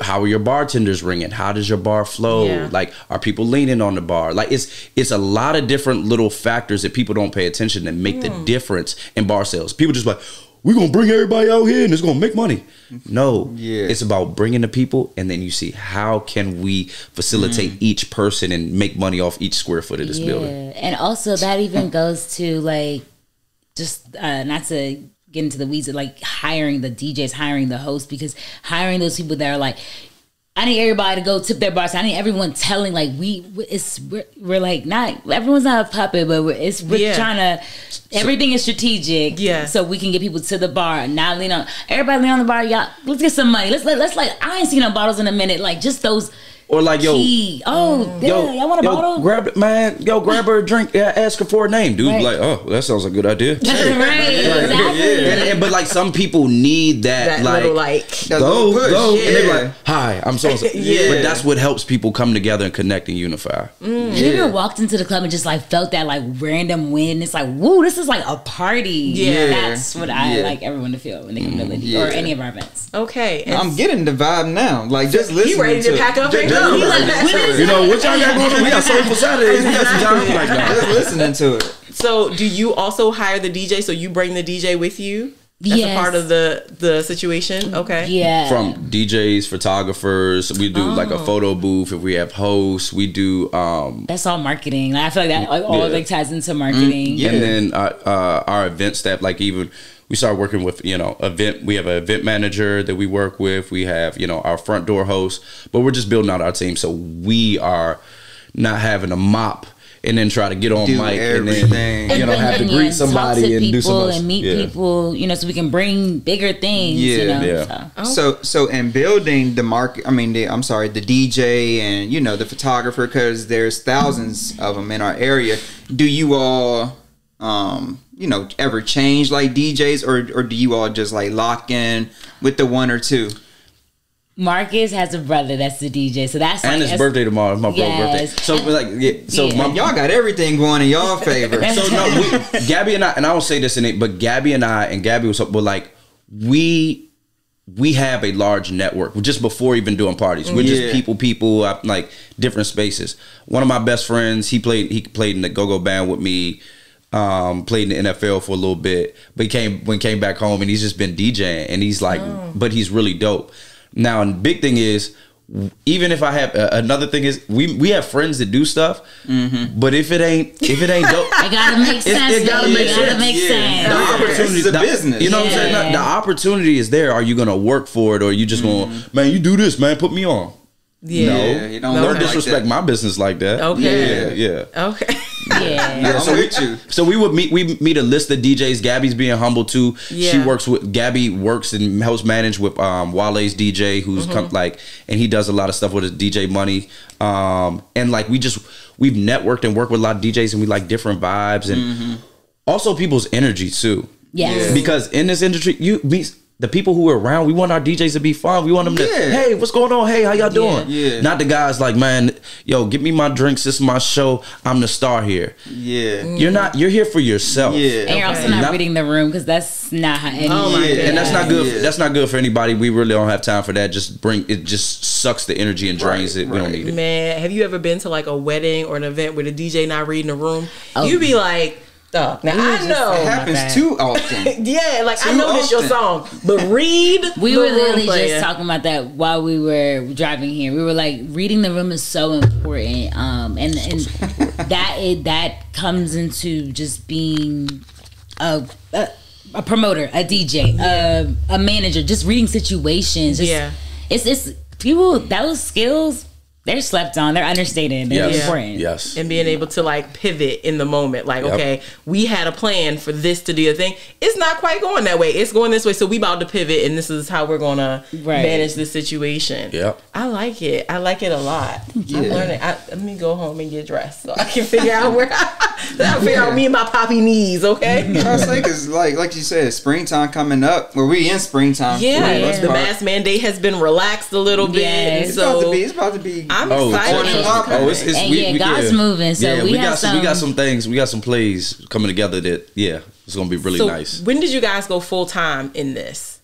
are your bartenders ringing? How does your bar flow? Yeah. Like, are people leaning on the bar? Like, it's a lot of different little factors that people don't pay attention that make the difference in bar sales. People just like, we're gonna bring everybody out here and it's gonna make money. No, it's about bringing the people, and then you see how can we facilitate each person and make money off each square foot of this building. And also that even goes to like, just not to get into the weeds of like hiring the DJs, hiring the hosts, because hiring those people that are like, I need everybody to go tip their bars. I need everyone telling like we're like, not everyone's not a puppet, but we're trying to. Everything is strategic, so we can get people to the bar. Not lean on everybody. Lean on the bar, y'all. Let's get some money. Let's like, I ain't seen no bottles in a minute. Like just those. Or like, y'all want a bottle? Grab her a drink. Ask her for a name, dude. Right. Like, oh, that sounds like a good idea. Right, exactly. But like some people need that like, little like go, and they're like, hi, I'm so. But that's what helps people come together and connect and unify. Have you ever walked into the club and just like felt that like random win? It's like, woo, this is like a party. That's what I like everyone to feel when they come to Lindy or any of our events. Okay, I'm getting the vibe now. Like just listening. You ready to pack up and go? You know what y'all got going on? We got Soulful Saturdays. We got some time like that. Just listening to it. So, do you also hire the DJ? So you bring the DJ with you? That's a part of the situation. Okay. Yeah. From DJs, photographers, we do like a photo booth. If we have hosts, we do. That's all marketing. I feel like that all like ties into marketing. Yeah. And then our event staff, like even we started working with event. We have an event manager that we work with. We have our front door host, but we're just building out our team, so we are not having to mop and then try to get on mic everything. and then have to greet somebody and do some and meet people, so we can bring bigger things. So in building the market, the DJ and the photographer, because there's thousands of them in our area. Do you all ever change like DJs, or do you all just like lock in with the one or two? Marcus has a brother that's the DJ, so that's and his birthday tomorrow. It's my birthday. So y'all got everything going in y'all favor. So no, Gabby and I don't say this in it, but Gabby and Gabby was like we have a large network just before even doing parties. We're just people like different spaces. One of my best friends, he played in the go-go band with me. Played in the NFL for a little bit, but he came back home and he's just been DJing, and he's like, but he's really dope. Now, and the big thing is, even if I have another thing is, we have friends that do stuff, but if it ain't dope, it gotta make sense. It gotta make sense. The opportunity, the business. You know what I'm saying? The opportunity is there. Are you gonna work for it, or are you just gonna, man, you do this, man, put me on? Yeah. You don't disrespect my business like that. Okay. Yeah. Okay. Yeah. So we meet a list of DJs. Gabby's being humble too. Yeah. Gabby works and helps manage with Wale's DJ, who's and he does a lot of stuff with his DJ money. And like we've networked and worked with a lot of DJs, and we like different vibes and also people's energy too. Yes. Because in this industry, the people who are around, we want our DJs to be fun. We want them to, hey, what's going on? Hey, how y'all doing? Yeah. Not the guys like, man, yo, give me my drinks. This is my show. I'm the star here. Yeah. You're here for yourself. Yeah. And you're also not reading the room, because that's not how anybody. And that's not good. Yeah. That's not good for anybody. We really don't have time for that. It just sucks the energy and drains it. We don't need it. Man, have you ever been to like a wedding or an event where the DJ not reading the room? You be like, now I know it happens too often. I know this your song, but read. We were literally just talking about that while we were driving here. We were like, reading the room is so important, and that comes into just being a promoter, a DJ, a manager, just reading situations. It's people, those skills. They're slept on. They're understated. They're important. Yes. And being able to like pivot in the moment. Like, okay, we had a plan for this to do a thing. It's not quite going that way. It's going this way. So we about to pivot, and this is how we're going to manage this situation. Yep. I like it. I like it a lot. I'm learning. Let me go home and get dressed so I can figure out me and my poppy knees, okay? I was like, because like you said, springtime coming up. Well, we in springtime. Yeah. The mask mandate has been relaxed a little bit. It's about to be. I'm excited. God's moving. So we got some things. We got some plays coming together that it's gonna be really nice. When did you guys go full time in this?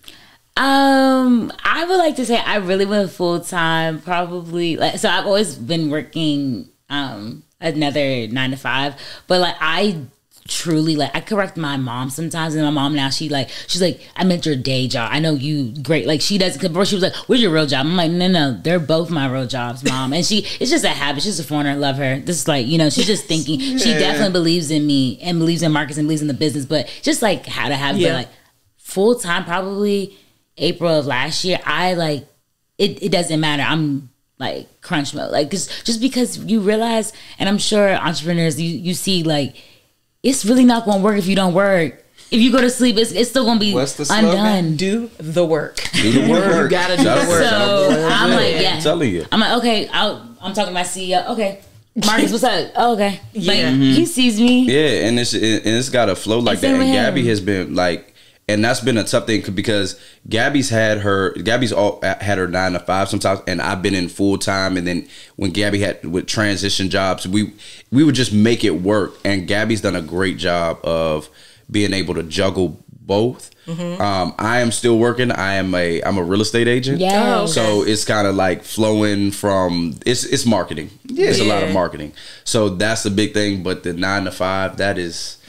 I would like to say I really went full time. Probably so. I've always been working another 9 to 5, but I truly I correct my mom sometimes, and my mom now she's like I meant your day job. I know you great. Like she doesn't. Before she was like, where's your real job? I'm like, no, they're both my real jobs, mom. And it's just a habit. She's a foreigner. Love her. This is she's just thinking. She definitely believes in me and believes in Marcus and believes in the business, but just like how to have but full time probably April of last year. It doesn't matter. I'm crunch mode. Just because you realize, and I'm sure entrepreneurs you see it's really not going to work if you don't work. If you go to sleep, it's still going to be undone. Do the work. Do the work. You got to do the work. So I'm I'm telling you. I'm like, okay, I'm talking to my CEO. Okay, Marcus, what's up? Oh, okay. He sees me. Yeah, and it's got to flow like that. And Gabby has been and that's been a tough thing because Gabby's had her 9 to 5 sometimes, and I've been in full time. And then when Gabby had with transition jobs, we would just make it work. And Gabby's done a great job of being able to juggle both. I am still working. I'm a real estate agent. Yeah. Okay. So it's kind of flowing from it's marketing. It's a lot of marketing. So that's the big thing. But the 9 to 5, that is.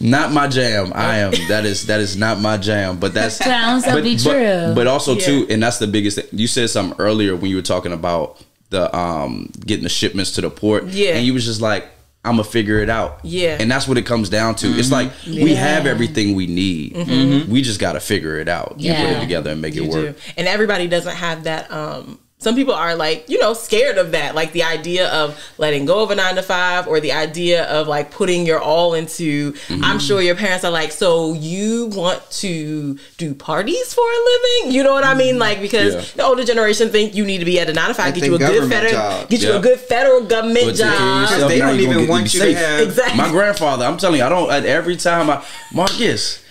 Not my jam. That is not my jam. But that's sounds so be true. But also too, and that's the biggest thing. You said something earlier when you were talking about the getting the shipments to the port. Yeah. And you was just like, I'm gonna figure it out. Yeah. And that's what it comes down to. It's like we have everything we need. We just gotta figure it out. Yeah. Put it together and make it work. And everybody doesn't have that some people are like, you know, scared of that. Like the idea of letting go of a 9-to-5 or the idea of like putting your all into, I'm sure your parents are like, so you want to do parties for a living? You know what I mean? Like, because the older generation think you need to be at a 9-to-5, get you a good federal government job. Because they don't even want you to have. Exactly. My grandfather, I'm telling you, every time Marcus,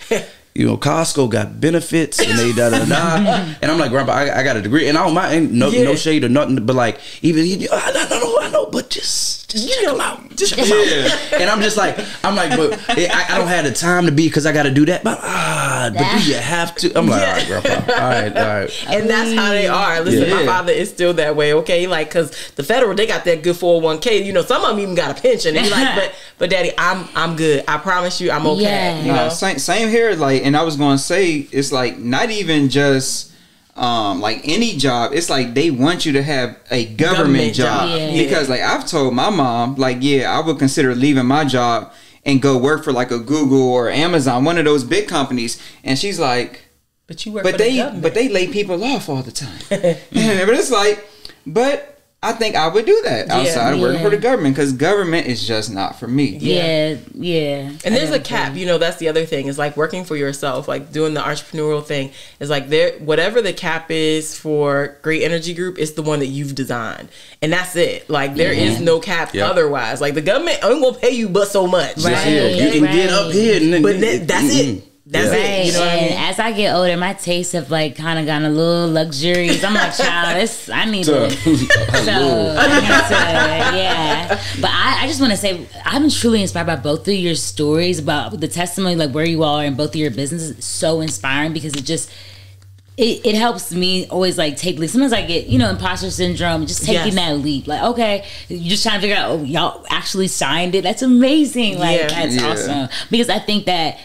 you know, Costco got benefits and they and I'm like, Grandpa, I got a degree and I don't mind, no shade or nothing, but like even I know, but just check them out, and I'm like, but I don't have the time to be because I got to do that, but do you have to? I'm like, all right, Grandpa, all right, and that's how they are. Listen, my father is still that way, okay? Like, because the federal, they got that good 401k. You know, some of them even got a pension. And he's like, but Daddy, I'm good. I promise you, I'm okay. Yeah. You know? Same here. Like, and I was going to say, it's like not even just like any job. It's like they want you to have a government job. Because like I've told my mom, like, I would consider leaving my job and go work for like a Google or Amazon, one of those big companies. And she's like, but you work for the government. But they lay people off all the time. But it's like, but I think I would do that outside of working for the government, because government is just not for me. Yeah. And there's a cap, you know, that's the other thing. Is like working for yourself, like doing the entrepreneurial thing is like whatever the cap is for Great Energy Group is the one that you've designed. And that's it. Like there is no cap otherwise. Like the government ain't gonna pay you but so much. Right. You can get up here. But that's it. That's it. You know what I mean? As I get older, my tastes have like kind of gotten a little luxurious. I'm like, child, I need to. But I just want to say, I've been truly inspired by both of your stories about the testimony, like where you are in both of your businesses. It's so inspiring because it helps me always like take leaps. Sometimes I get, imposter syndrome, just taking that leap. Like, okay, you're just trying to figure out, y'all actually signed it. That's amazing. Like, that's awesome. Because I think that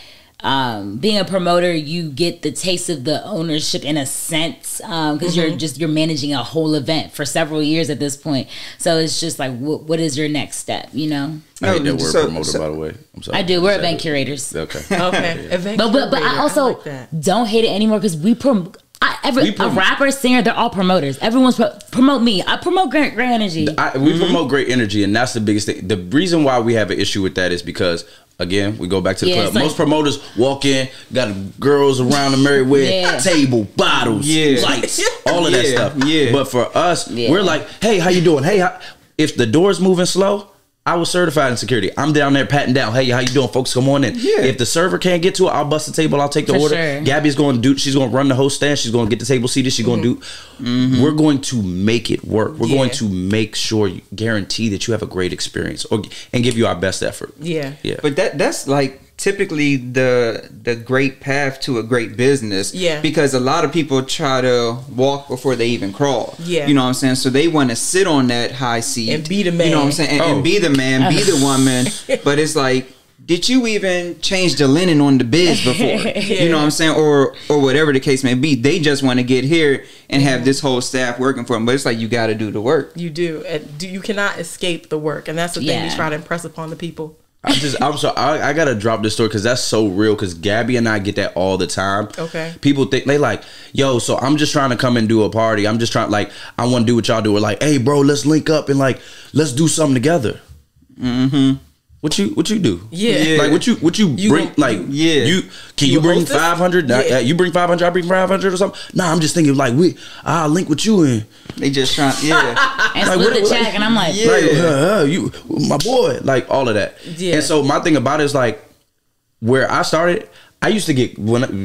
being a promoter, you get the taste of the ownership in a sense, because you're managing a whole event for several years at this point. So it's just like, what is your next step? I hate that word promoter, by the way. I'm sorry. I do. We're event curators. Okay. Event but I also don't hate it anymore because a rapper, singer, they're all promoters. Everyone's promote me. I promote great energy. We promote great energy, and that's the biggest thing. The reason why we have an issue with that is because, again, we go back to the club. Most promoters walk in, got girls around the merry-way, table, bottles, lights, all of that stuff. Yeah. But for us, we're like, hey, how you doing? Hey, if the door's moving slow, I was certified in security. I'm down there patting down. Hey, how you doing, folks? Come on in. Yeah. If the server can't get to it, I'll bust the table. I'll take the order. Sure. Gabby's going to she's going to run the host stand. She's going to get the table seated. She's going to do. We're going to make it work. We're going to make sure, guarantee that you have a great experience and give you our best effort. Yeah. But that's like typically the great path to a great business. Yeah. Because a lot of people try to walk before they even crawl. Yeah. You know what I'm saying? So they want to sit on that high seat and be the man. You know what I'm saying? And be the man, be the woman. But it's like, did you even change the linen on the beds before? You know what I'm saying? Or whatever the case may be. They just want to get here and have this whole staff working for them. But it's like, you got to do the work. You do. You cannot escape the work. And that's the thing we try to impress upon the people. I'm sorry. I gotta drop this story because that's so real. Because Gabby and I get that all the time. Okay. People think they like, yo. So I'm just trying to come and do a party. I'm just trying, like, I want to do what y'all do. We're like, hey, bro, let's link up and like, let's do something together. What you do? Yeah. Like what you bring? Like you bring 500? You bring 500. I bring 500 or something. Nah, I'm just thinking like I'll link with you and they just trying and split the check and I'm like you my boy, like all of that. Yeah. And so my thing about it is like where I started. I used to get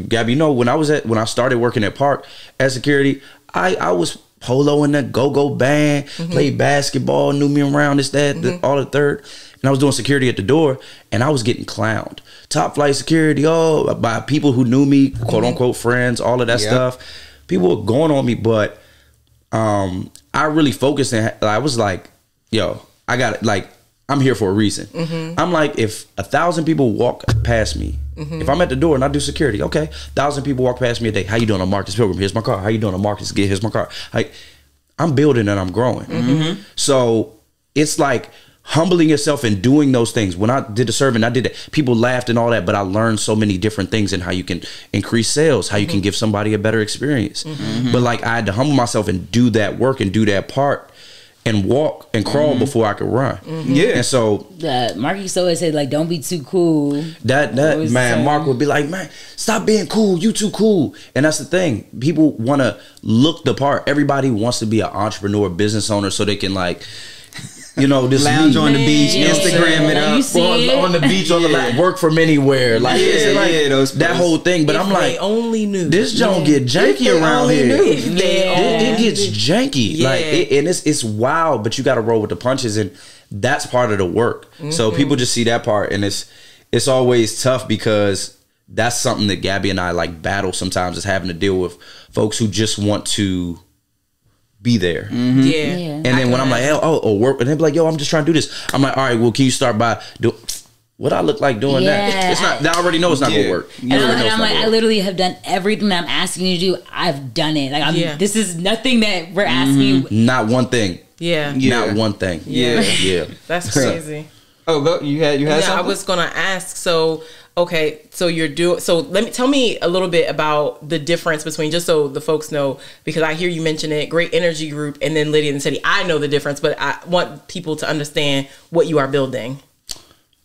Gabby, when I started working at Park as security, I was Polo in the go-go band, played basketball, knew me around this, that, all the third. And I was doing security at the door, and I was getting clowned. Top flight security, by people who knew me, quote unquote friends, all of that stuff. People were going on me, but I really focused and I was like, yo, I got it. Like, I'm here for a reason. I'm like, if 1,000 people walk past me, if I'm at the door and I do security, okay, 1,000 people walk past me a day. How you doing? I'm Marcus Pilgrim. Here's my car. How you doing? I'm Marcus. Here's my car. I'm building and I'm growing. So it's like humbling yourself and doing those things. When I did the survey, I did that. People laughed and all that, but I learned so many different things and how you can increase sales, how you can give somebody a better experience. But like I had to humble myself and do that work and do that part. And walk and crawl before I could run. Yeah. And so Mark used to always say, like, don't be too cool. That man, Mark would be like, man, stop being cool. You too cool. And that's the thing. People want to look the part. Everybody wants to be an entrepreneur, business owner, so they can like, you know, this lounge on the beach, Instagram it up, on the beach, on the work from anywhere, like that whole thing. But I'm like, only knew this don't get janky around here. It gets janky, like, and it's wild. But you got to roll with the punches, and that's part of the work. So people just see that part, and it's always tough because that's something that Gabby and I like battle sometimes, is having to deal with folks who just want to be there. And then when I'm like, oh, work, and they're like, yo, I'm just trying to do this. I'm like, all right, well, can you start by what I look like doing that? It's not. I already know it's not gonna work. And I'm like, I literally have done everything that I'm asking you to do. I've done it. Like, this is nothing that we're asking you. Not one thing. Not one thing. That's crazy. Oh, you had something? I was gonna ask. So okay, so tell me a little bit about the difference between, just so the folks know, because I hear you mention it, Great Energy Group and then Lydia in the City. I know the difference, but I want people to understand what you are building.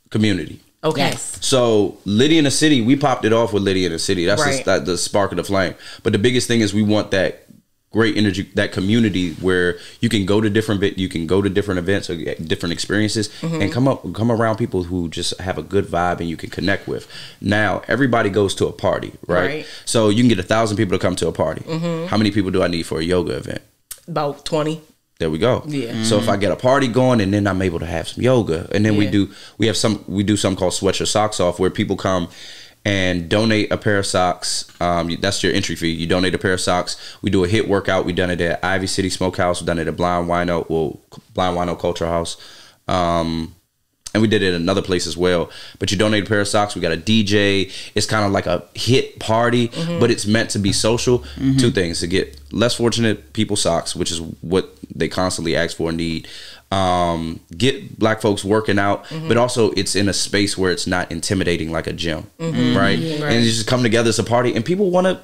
Community. Okay. Yes. So Lydia in the City, we popped it off with Lydia in the City. That's the spark of the flame. But the biggest thing is we want that great energy, that community where you can go to different events or different experiences and come around people who just have a good vibe and you can connect with. Now everybody goes to a party, right? So you can get 1,000 people to come to a party. How many people do I need for a yoga event? About 20. There we go. So if I get a party going and then I'm able to have some yoga, and then we do something called Sweat Your Socks Off, where people come and donate a pair of socks. That's your entry fee. You donate a pair of socks. We do a HIIT workout. We done it at Ivy City Smokehouse. We done it at Blind Wino Culture House. And we did it at another place as well. But you donate a pair of socks. We got a DJ. It's kind of like a HIIT party, but it's meant to be social. Two things: to get less fortunate people socks, which is what they constantly ask for and need. Get black folks working out, but also it's in a space where it's not intimidating like a gym, right? And you just come together as a party, and people want to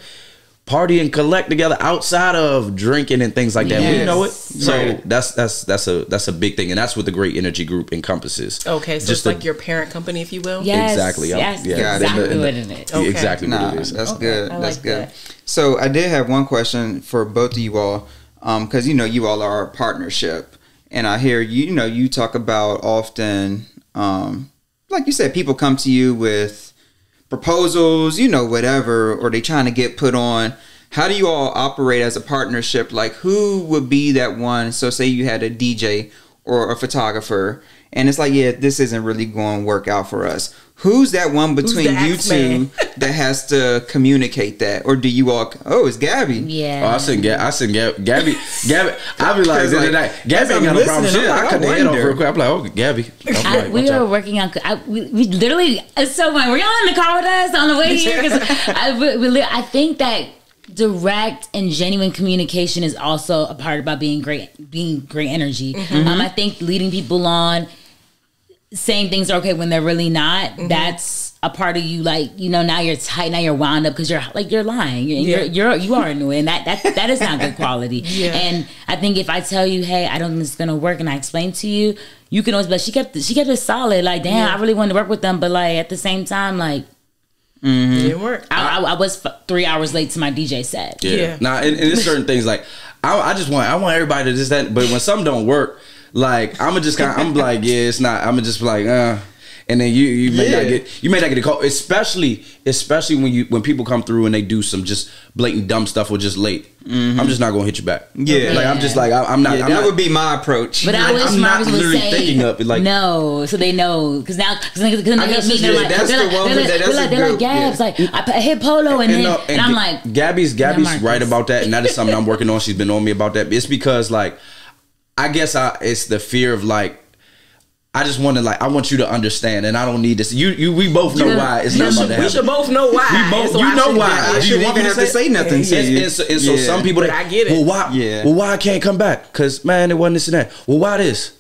party and collect together outside of drinking and things like that. We know it. So that's a big thing, and that's what the Great Energy Group encompasses. Okay, so just it's like your parent company, if you will. Exactly. Exactly what it is. Exactly what it is. That's good. That's good. So I did have one question for both of you all, because you all are a partnership. And I hear you talk about often, like you said, people come to you with proposals, whatever, or they trying to get put on. How do you all operate as a partnership? Like, who would be that one? So say you had a DJ or a photographer, and it's like, this isn't really going to work out for us. Who's that one between you two that has to communicate that? Or do you all, it's Gabby. Yeah. Oh, I send Gabby. I'll be like, Gabby ain't got no problem. I cut the head off real quick. I'm like, Gabby. We were working on, we literally, it's so funny. Were y'all in the car with us on the way here? I think that direct and genuine communication is also a part about being great energy. I think leading people on, saying things are okay when they're really not, that's a part of you. Like, now you're tight, now you're wound up because you're lying. You are annoying. That is not good quality. And I think if I tell you, hey, I don't think this is gonna work, and I explain to you, you can always be like, she kept it solid. Like, damn, I really wanted to work with them, but like at the same time, like, it didn't work. I was 3 hours late to my DJ set. Nah, and there's certain things like I want everybody to just that, but when something don't work, like I'm like, it's not. I'm just like, and then you may not get a call, especially when people come through and they do some just blatant dumb stuff or just late. I'm just not gonna hit you back. Like I'm just like I'm not. That would be my approach. But I wish I'm not Marcus would literally say thinking of it, like, no, so they know, because now they're like, Gabs, like I hit Polo and I'm like, Gabby's right about that, and that is something I'm working on. She's been on me about that. It's because like, I guess it's the fear of like, I just want to I want you to understand, and I don't need this. We both know why it's not about to happen. We should both know why. We both, you know why. I shouldn't even have to say nothing to you. And so some people, I get it. Well, why? Yeah. Well, why I can't come back? Because man, it wasn't this and that. Well, why this?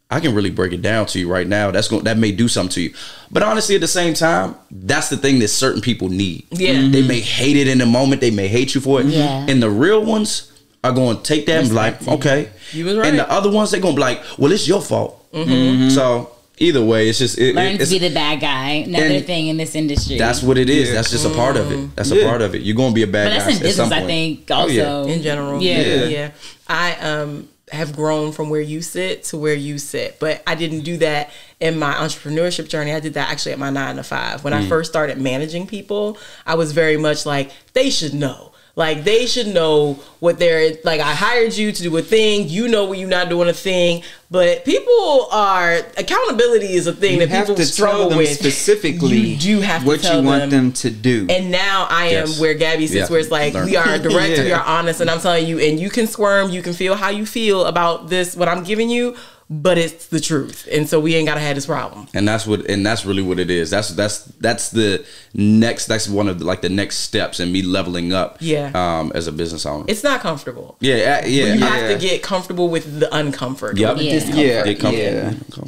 I can really break it down to you right now. That may do something to you. But honestly, at the same time, that's the thing that certain people need. Yeah. They may hate it in the moment. They may hate you for it. Yeah. And the real ones are going to take that and be like, okay. You was right. And the other ones, they're going to be like, well, it's your fault. So either way, it's just learn to be the bad guy. Another thing in this industry. That's what it is. Yeah. That's just a part of it. That's a part of it. You're going to be a bad guy. But that's in business, I think. Also, in general. Yeah. I have grown from where you sit to where you sit, but I didn't do that in my entrepreneurship journey. I did that actually at my 9 to 5. When I first started managing people, I was very much like, they should know. Like, they should know what they're, like, I hired you to do a thing. You know when you're not doing a thing. But people are, accountability is a thing that people struggle with. Specifically, you do have to what tell you want them to do. And now I am where Gabby sits, where it's like, we are direct, we are honest, and I'm telling you, and you can squirm, you can feel how you feel about this, what I'm giving you, but it's the truth, and so we ain't gotta have this problem. And that's really what it is. That's the next. That's one of the next steps in me leveling up. Yeah. As a business owner, it's not comfortable. Yeah. But you have to get comfortable with the uncomfort. Yep.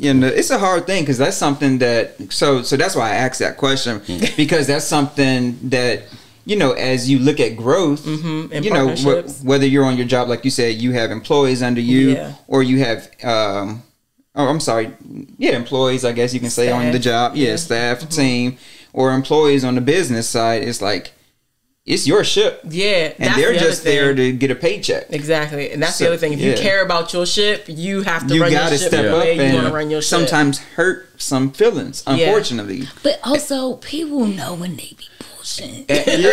And it's a hard thing because that's something that. So that's why I asked that question because that's something that. You know, as you look at growth, you know, whether you're on your job, like you said, you have employees under you, or you have, employees, I guess you can say, on the job, staff, team, or employees on the business side. It's like, it's your ship. Yeah. And they're just there to get a paycheck. Exactly. And that's the other thing. If you care about your ship, you have to run your ship step up and you want to run your ship. Sometimes hurt some feelings, unfortunately. But also, people know when they be bullshit. And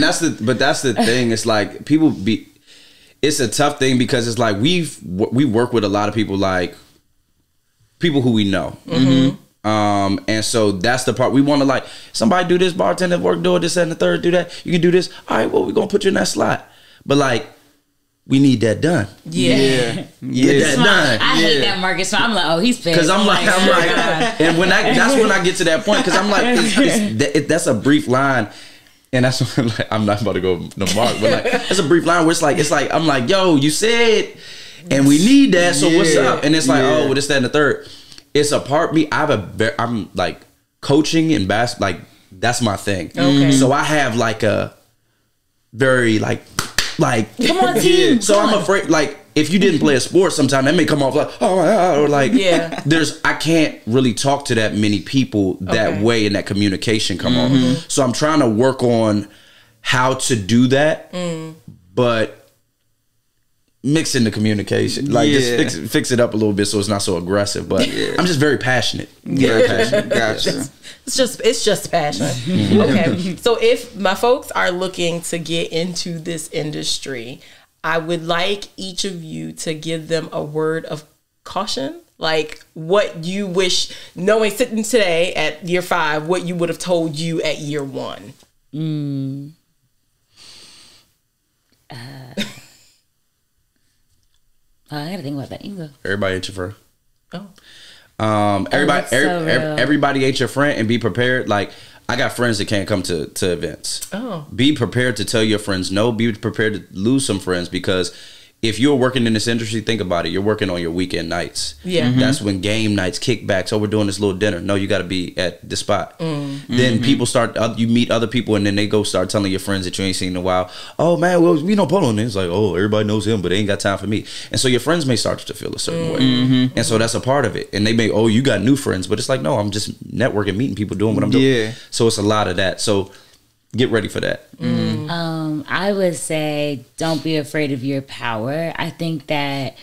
that's the thing. It's like it's a tough thing because it's like we work with a lot of people, like people who we know. And so that's the part we want to, like, somebody do this, bartender work, do it, this and the third, do that. You can do this. All right, well, we're going to put you in that slot. But like, we need that done. Yeah. Get that done. I hate that market. So I'm like, oh, he's pissed. Because I'm like, and that's when I get to that point. Because I'm like, that's a brief line. And that's when, like, I'm not about to go to Mark, but like, that's a brief line where it's like, I'm like, yo, you said, and we need that. So what's up? And it's like, oh, well, this, that, and the third. It's a part of me. I'm like coaching and basketball. Like, that's my thing. Okay. So I have like a very like come on, team. So I'm afraid, like, if you didn't play a sport, sometimes that may come off like, oh my God, or like, I can't really talk to that many people that way, and that communication come off. So I'm trying to work on how to do that, but mixing the communication, like just fix it up a little bit so it's not so aggressive. But I'm just very passionate. Very passionate. Gotcha. It's just passion. Okay. So if my folks are looking to get into this industry, I would like each of you to give them a word of caution. Like, what you wish, knowing, sitting today at year 5, what you would have told you at year 1. I gotta think about that. You go. Everybody ain't your friend. Oh. Everybody ain't your friend, and be prepared. Like, I got friends that can't come to events. Oh. Be prepared to tell your friends no. Be prepared to lose some friends, because if you're working in this industry, think about it. You're working on your weekend nights. Yeah. That's when game nights, kickbacks. Oh, we're doing this little dinner. No, you got to be at the spot. Then people you meet other people, and then they go start telling your friends that you ain't seen in a while. Oh, man, well, we know Polo. And it's like, oh, everybody knows him, but they ain't got time for me. And so your friends may start to feel a certain way. And so that's a part of it. And they may, oh, you got new friends. But it's like, no, I'm just networking, meeting people, doing what I'm doing. Yeah. So it's a lot of that. So get ready for that. I would say don't be afraid of your power. I think that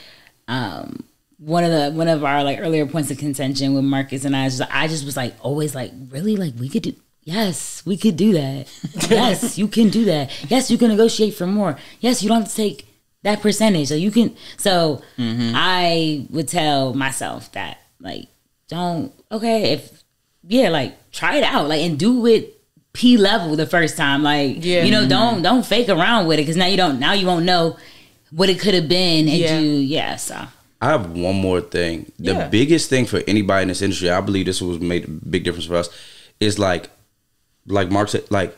one of our like earlier points of contention with Marcus and I just was like always like, really, like, we could do, yes, we could do that. Yes, you can do that. Yes, you can negotiate for more. Yes, you don't have to take that percentage. So you can. So I would tell myself that, like, like, try it out, like, and do it P level the first time, like, you know, don't fake around with it, because now you won't know what it could have been, and so I have one more thing. The biggest thing for anybody in this industry, I believe this was made a big difference for us, is like Mark said, like,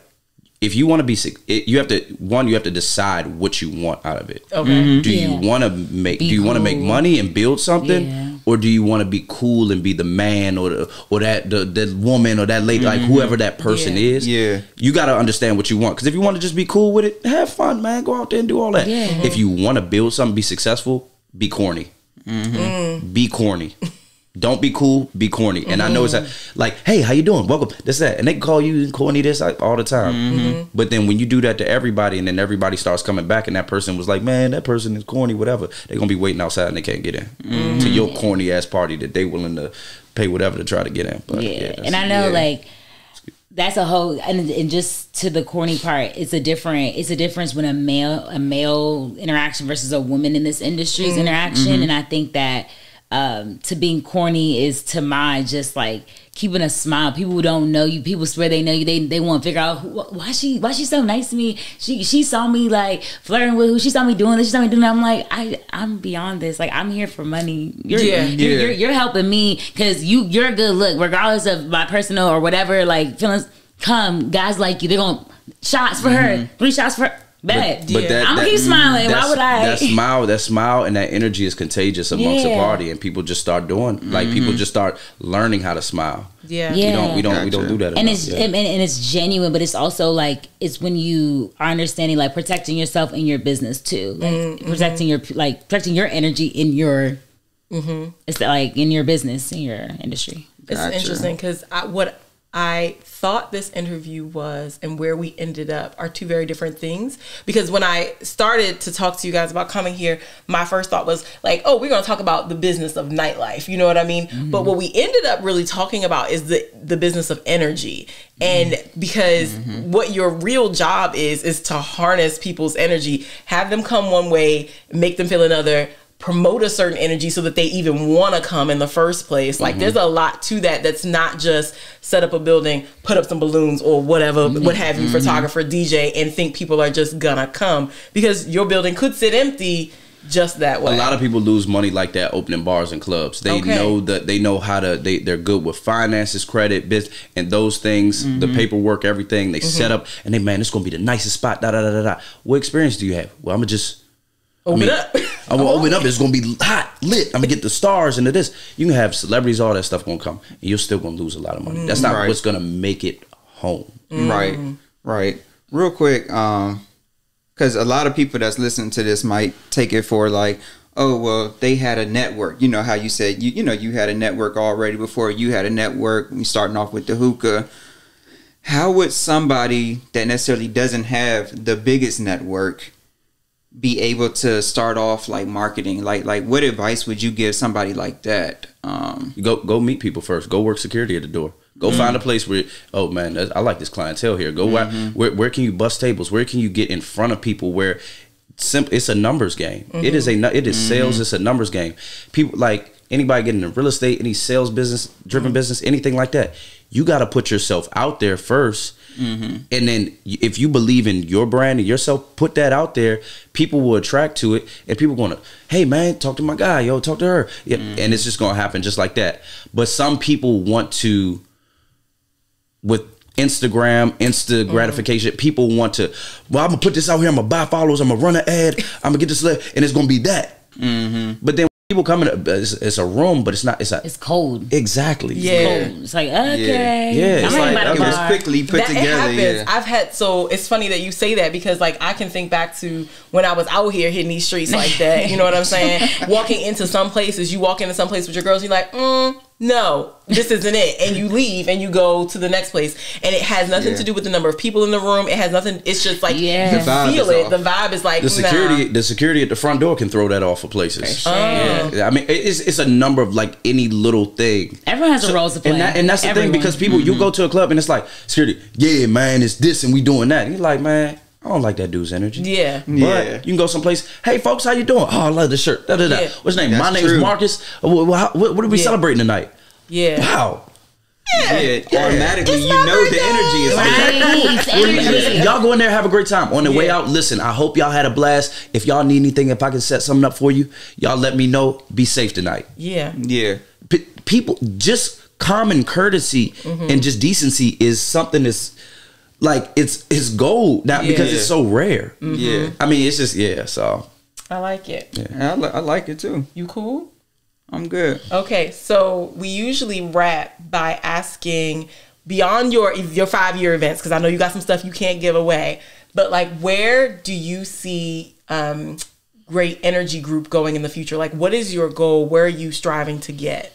if you want to be sick, you have to decide what you want out of it. Okay. Do you want to make money and build something, or do you want to be cool and be the man or that woman or that lady, like whoever that person is? Yeah. You got to understand what you want, because if you want to just be cool with it, have fun, man. Go out there and do all that. Yeah. If you want to build something, be successful, be corny. Be corny. Don't be cool, be corny. And I know it's like, hey, how you doing? Welcome. This, that. And they call you corny this all the time. But then when you do that to everybody, and then everybody starts coming back, and that person was like, man, that person is corny, whatever, they're going to be waiting outside and they can't get in to your corny ass party that they willing to pay whatever to try to get in. But, and I know like that's a whole, and just to the corny part, it's a difference when a male interaction versus a woman in this industry's interaction. And I think that to being corny is, to my, just like keeping a smile. People who don't know you, people swear they know you, they want to figure out why she so nice to me. She saw me like flirting with who, she saw me doing this, she saw me doing that. I'm like, I'm beyond this. Like, I'm here for money. You're helping me because you're a good look, regardless of my personal or whatever like feelings. Come, guys like you, they're going shots for her, 3 shots for her. But I'm gonna keep smiling. Why would I? That smile and that energy is contagious amongst the party, and people just start doing like people just start learning how to smile. We don't do that. And enough. And it's genuine, but it's also like, it's when you are understanding, like protecting yourself in your business too, like protecting your energy in your it's like in your business, in your industry. It's interesting because what I thought this interview was and where we ended up are two very different things. Because when I started to talk to you guys about coming here, my first thought was like, oh, we're going to talk about the business of nightlife. You know what I mean? But what we ended up really talking about is the business of energy. And because what your real job is to harness people's energy, have them come one way, make them feel another, promote a certain energy so that they even want to come in the first place. Like there's a lot to that. That's not just set up a building, put up some balloons or whatever, what have you, photographer, DJ, and think people are just gonna come, because your building could sit empty just that way. A lot of people lose money like that opening bars and clubs. They know that they know how to, they're good with finances, credit, business, and those things, the paperwork, everything. They set up and they, man, it's gonna be the nicest spot, What experience do you have? Well, I'm gonna just open up. I'm gonna open up. It's gonna be hot, lit. I'm gonna get the stars into this. You can have celebrities, all that stuff gonna come, and you're still gonna lose a lot of money. That's not what's gonna make it home. Right. Real quick, because a lot of people that's listening to this might take it for like, oh, well, they had a network. You know how you said you had a network already before you had a network. We starting off with the hookah. How would somebody that necessarily doesn't have the biggest network be able to start off like marketing? Like what advice would you give somebody like that? Go meet people first. Go work security at the door. Go find a place where, oh man, I like this clientele here. Go where can you bust tables? Where can you get in front of people where it's a numbers game. It is sales. It's a numbers game. People, like anybody getting in real estate, any sales business, driven business, anything like that, you got to put yourself out there first. And then if you believe in your brand and yourself, put that out there. People will attract to it, and people going to, hey man, talk to my guy, yo, talk to her. And it's just going to happen just like that. But some people want to, with Insta gratification, people want to, well, I'm gonna put this out here, I'm gonna buy followers, I'm gonna run an ad, I'm gonna get this, and it's gonna be that. But then people come in, it's a room, but it's cold. Exactly. It's cold. It's like, okay. It's like, it was quickly put together. It happens. So it's funny that you say that, because like I can think back to when I was out here hitting these streets like that. You know what I'm saying? Walking into some places, you walk into some place with your girls, you're like, no, this isn't it. And you leave and you go to the next place. And it has nothing to do with the number of people in the room. It has nothing. It's just like you feel it. The vibe is like, the security at the front door can throw that off for places. I mean, it's a number of like any little thing. Everyone has a role to play. And that's the thing, because people, you go to a club and it's like, security, yeah, man, it's this and we doing that. And you're like, man, I don't like that dude's energy. But you can go someplace, hey folks, how you doing? Oh, I love the shirt. What's your name? My name is Marcus. What are we celebrating tonight? Wow. automatically you know the energy is right. Listen, y'all go in there, have a great time. On the way out, listen, I hope y'all had a blast. If y'all need anything, if I can set something up for you, y'all let me know. Be safe tonight. Yeah. People, just common courtesy and just decency is something that's like it's gold now because it's so rare. I mean, it's just so I like it. I like it too. You cool? I'm good. Okay, so we usually wrap by asking, beyond your 5-year events, because I know you got some stuff you can't give away, but like, where do you see Great Energy Group going in the future? Like, what is your goal? Where are you striving to get?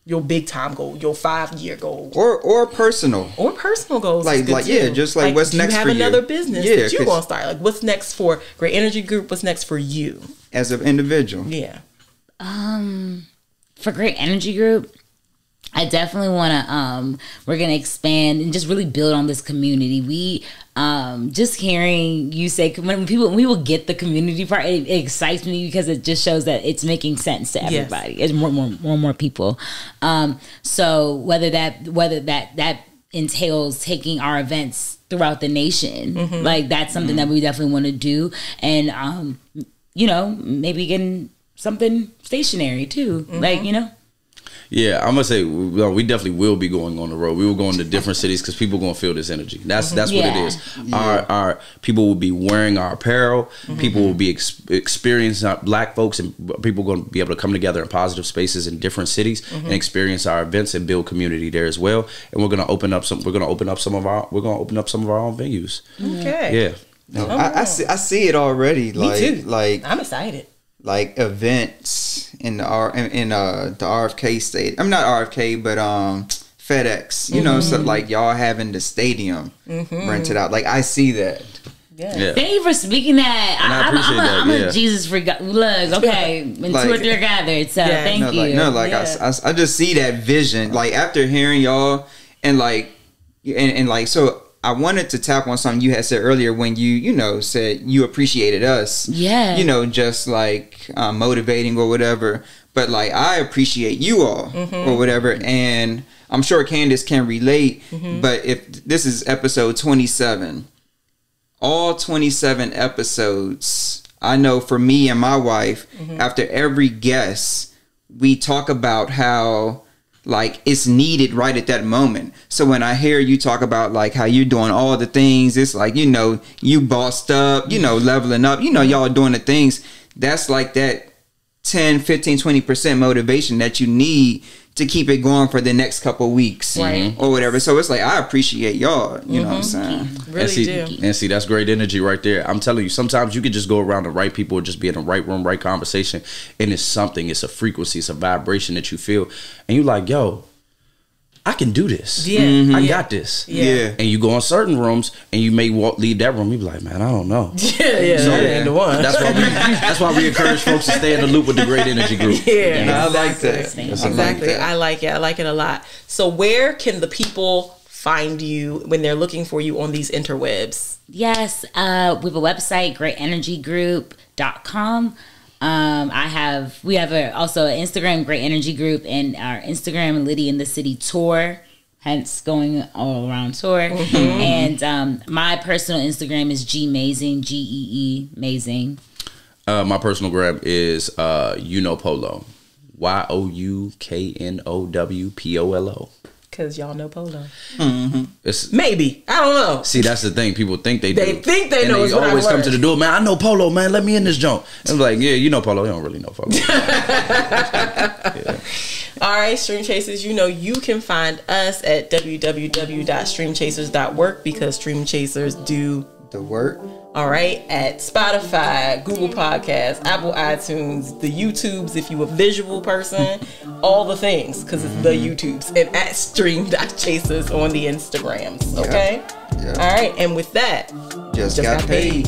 Your big time goal, your 5-year goal, or personal goals, like just like what's next for you. You have another business that you gonna start. Like, what's next for Great Energy Group? What's next for you as an individual? Yeah. For Great Energy Group, I definitely want to, we're going to expand and just really build on this community. We, just hearing you say, when we will get the community part, it excites me because it just shows that it's making sense to everybody. It's more people. So whether that entails taking our events throughout the nation, like that's something that we definitely want to do. And, maybe getting something stationary too, like Yeah, I'm gonna say we definitely will be going on the road. We will go into different cities because people are gonna feel this energy. That's what it is. Our people will be wearing our apparel. People will be experiencing Black folks, and people are gonna be able to come together in positive spaces in different cities and experience our events and build community there as well. And we're gonna open up some of our own venues. Okay. Yeah. I see it already. Me too. Like I'm excited. Like events in the RFK state. I'm not RFK, but FedEx. You know, so like y'all having the stadium rented out. Like I see that. Yeah. Thank you for speaking that. And I appreciate that. I'm a Jesus freak. Look, okay, when like, 2 or 3 are gathered. So thank you. I just see that vision. Like after hearing y'all and like so. I wanted to tap on something you had said earlier when you said you appreciated us. Yeah. Just like motivating or whatever. But like I appreciate you all or whatever. And I'm sure Candace can relate. But if this is episode 27, all 27 episodes, I know for me and my wife, after every guest, we talk about how like it's needed right at that moment. So when I hear you talk about like how you're doing all the things, it's like, you bossed up, leveling up, y'all doing the things. That's like that 10, 15, 20% motivation that you need to keep it going for the next couple weeks or whatever. So it's like, I appreciate y'all, you know what I'm saying? Really do. And see, that's great energy right there. I'm telling you, sometimes you can just go around the right people or just be in the right room, right conversation. And it's a frequency, it's a vibration that you feel. And you're like, yo, I can do this. I got this. And you go in certain rooms and you may leave that room. You be like, man, I don't know. So, that ain't the one. That's why we encourage folks to stay in the loop with the Great Energy Group. I like that. Exactly. I like it. I like it a lot. So where can the people find you when they're looking for you on these interwebs? Yes. We have a website, greatenergygroup.com. We have also an Instagram, Great Energy Group, and our Instagram, Liddy in the City tour, hence going all around tour. And my personal Instagram is Gmazing, Gee Mazing. My personal gram is Polo, YOUKNOWPOLO. Because y'all know Polo. Maybe. I don't know. See, that's the thing. People think they do. They think they know. They always come to the door, man, I know Polo, man. Let me in this joint. And I'm like, yeah, you know Polo. You don't really know Polo. All right, Stream Chasers, you can find us at www.streamchasers.work because Stream Chasers do the work. All right, at Spotify, Google Podcasts, Apple iTunes, the YouTubes if you a visual person, all the things because it's the YouTubes, and at Stream.Chasers on the Instagrams. Okay? Yeah. All right, and with that, just got paid.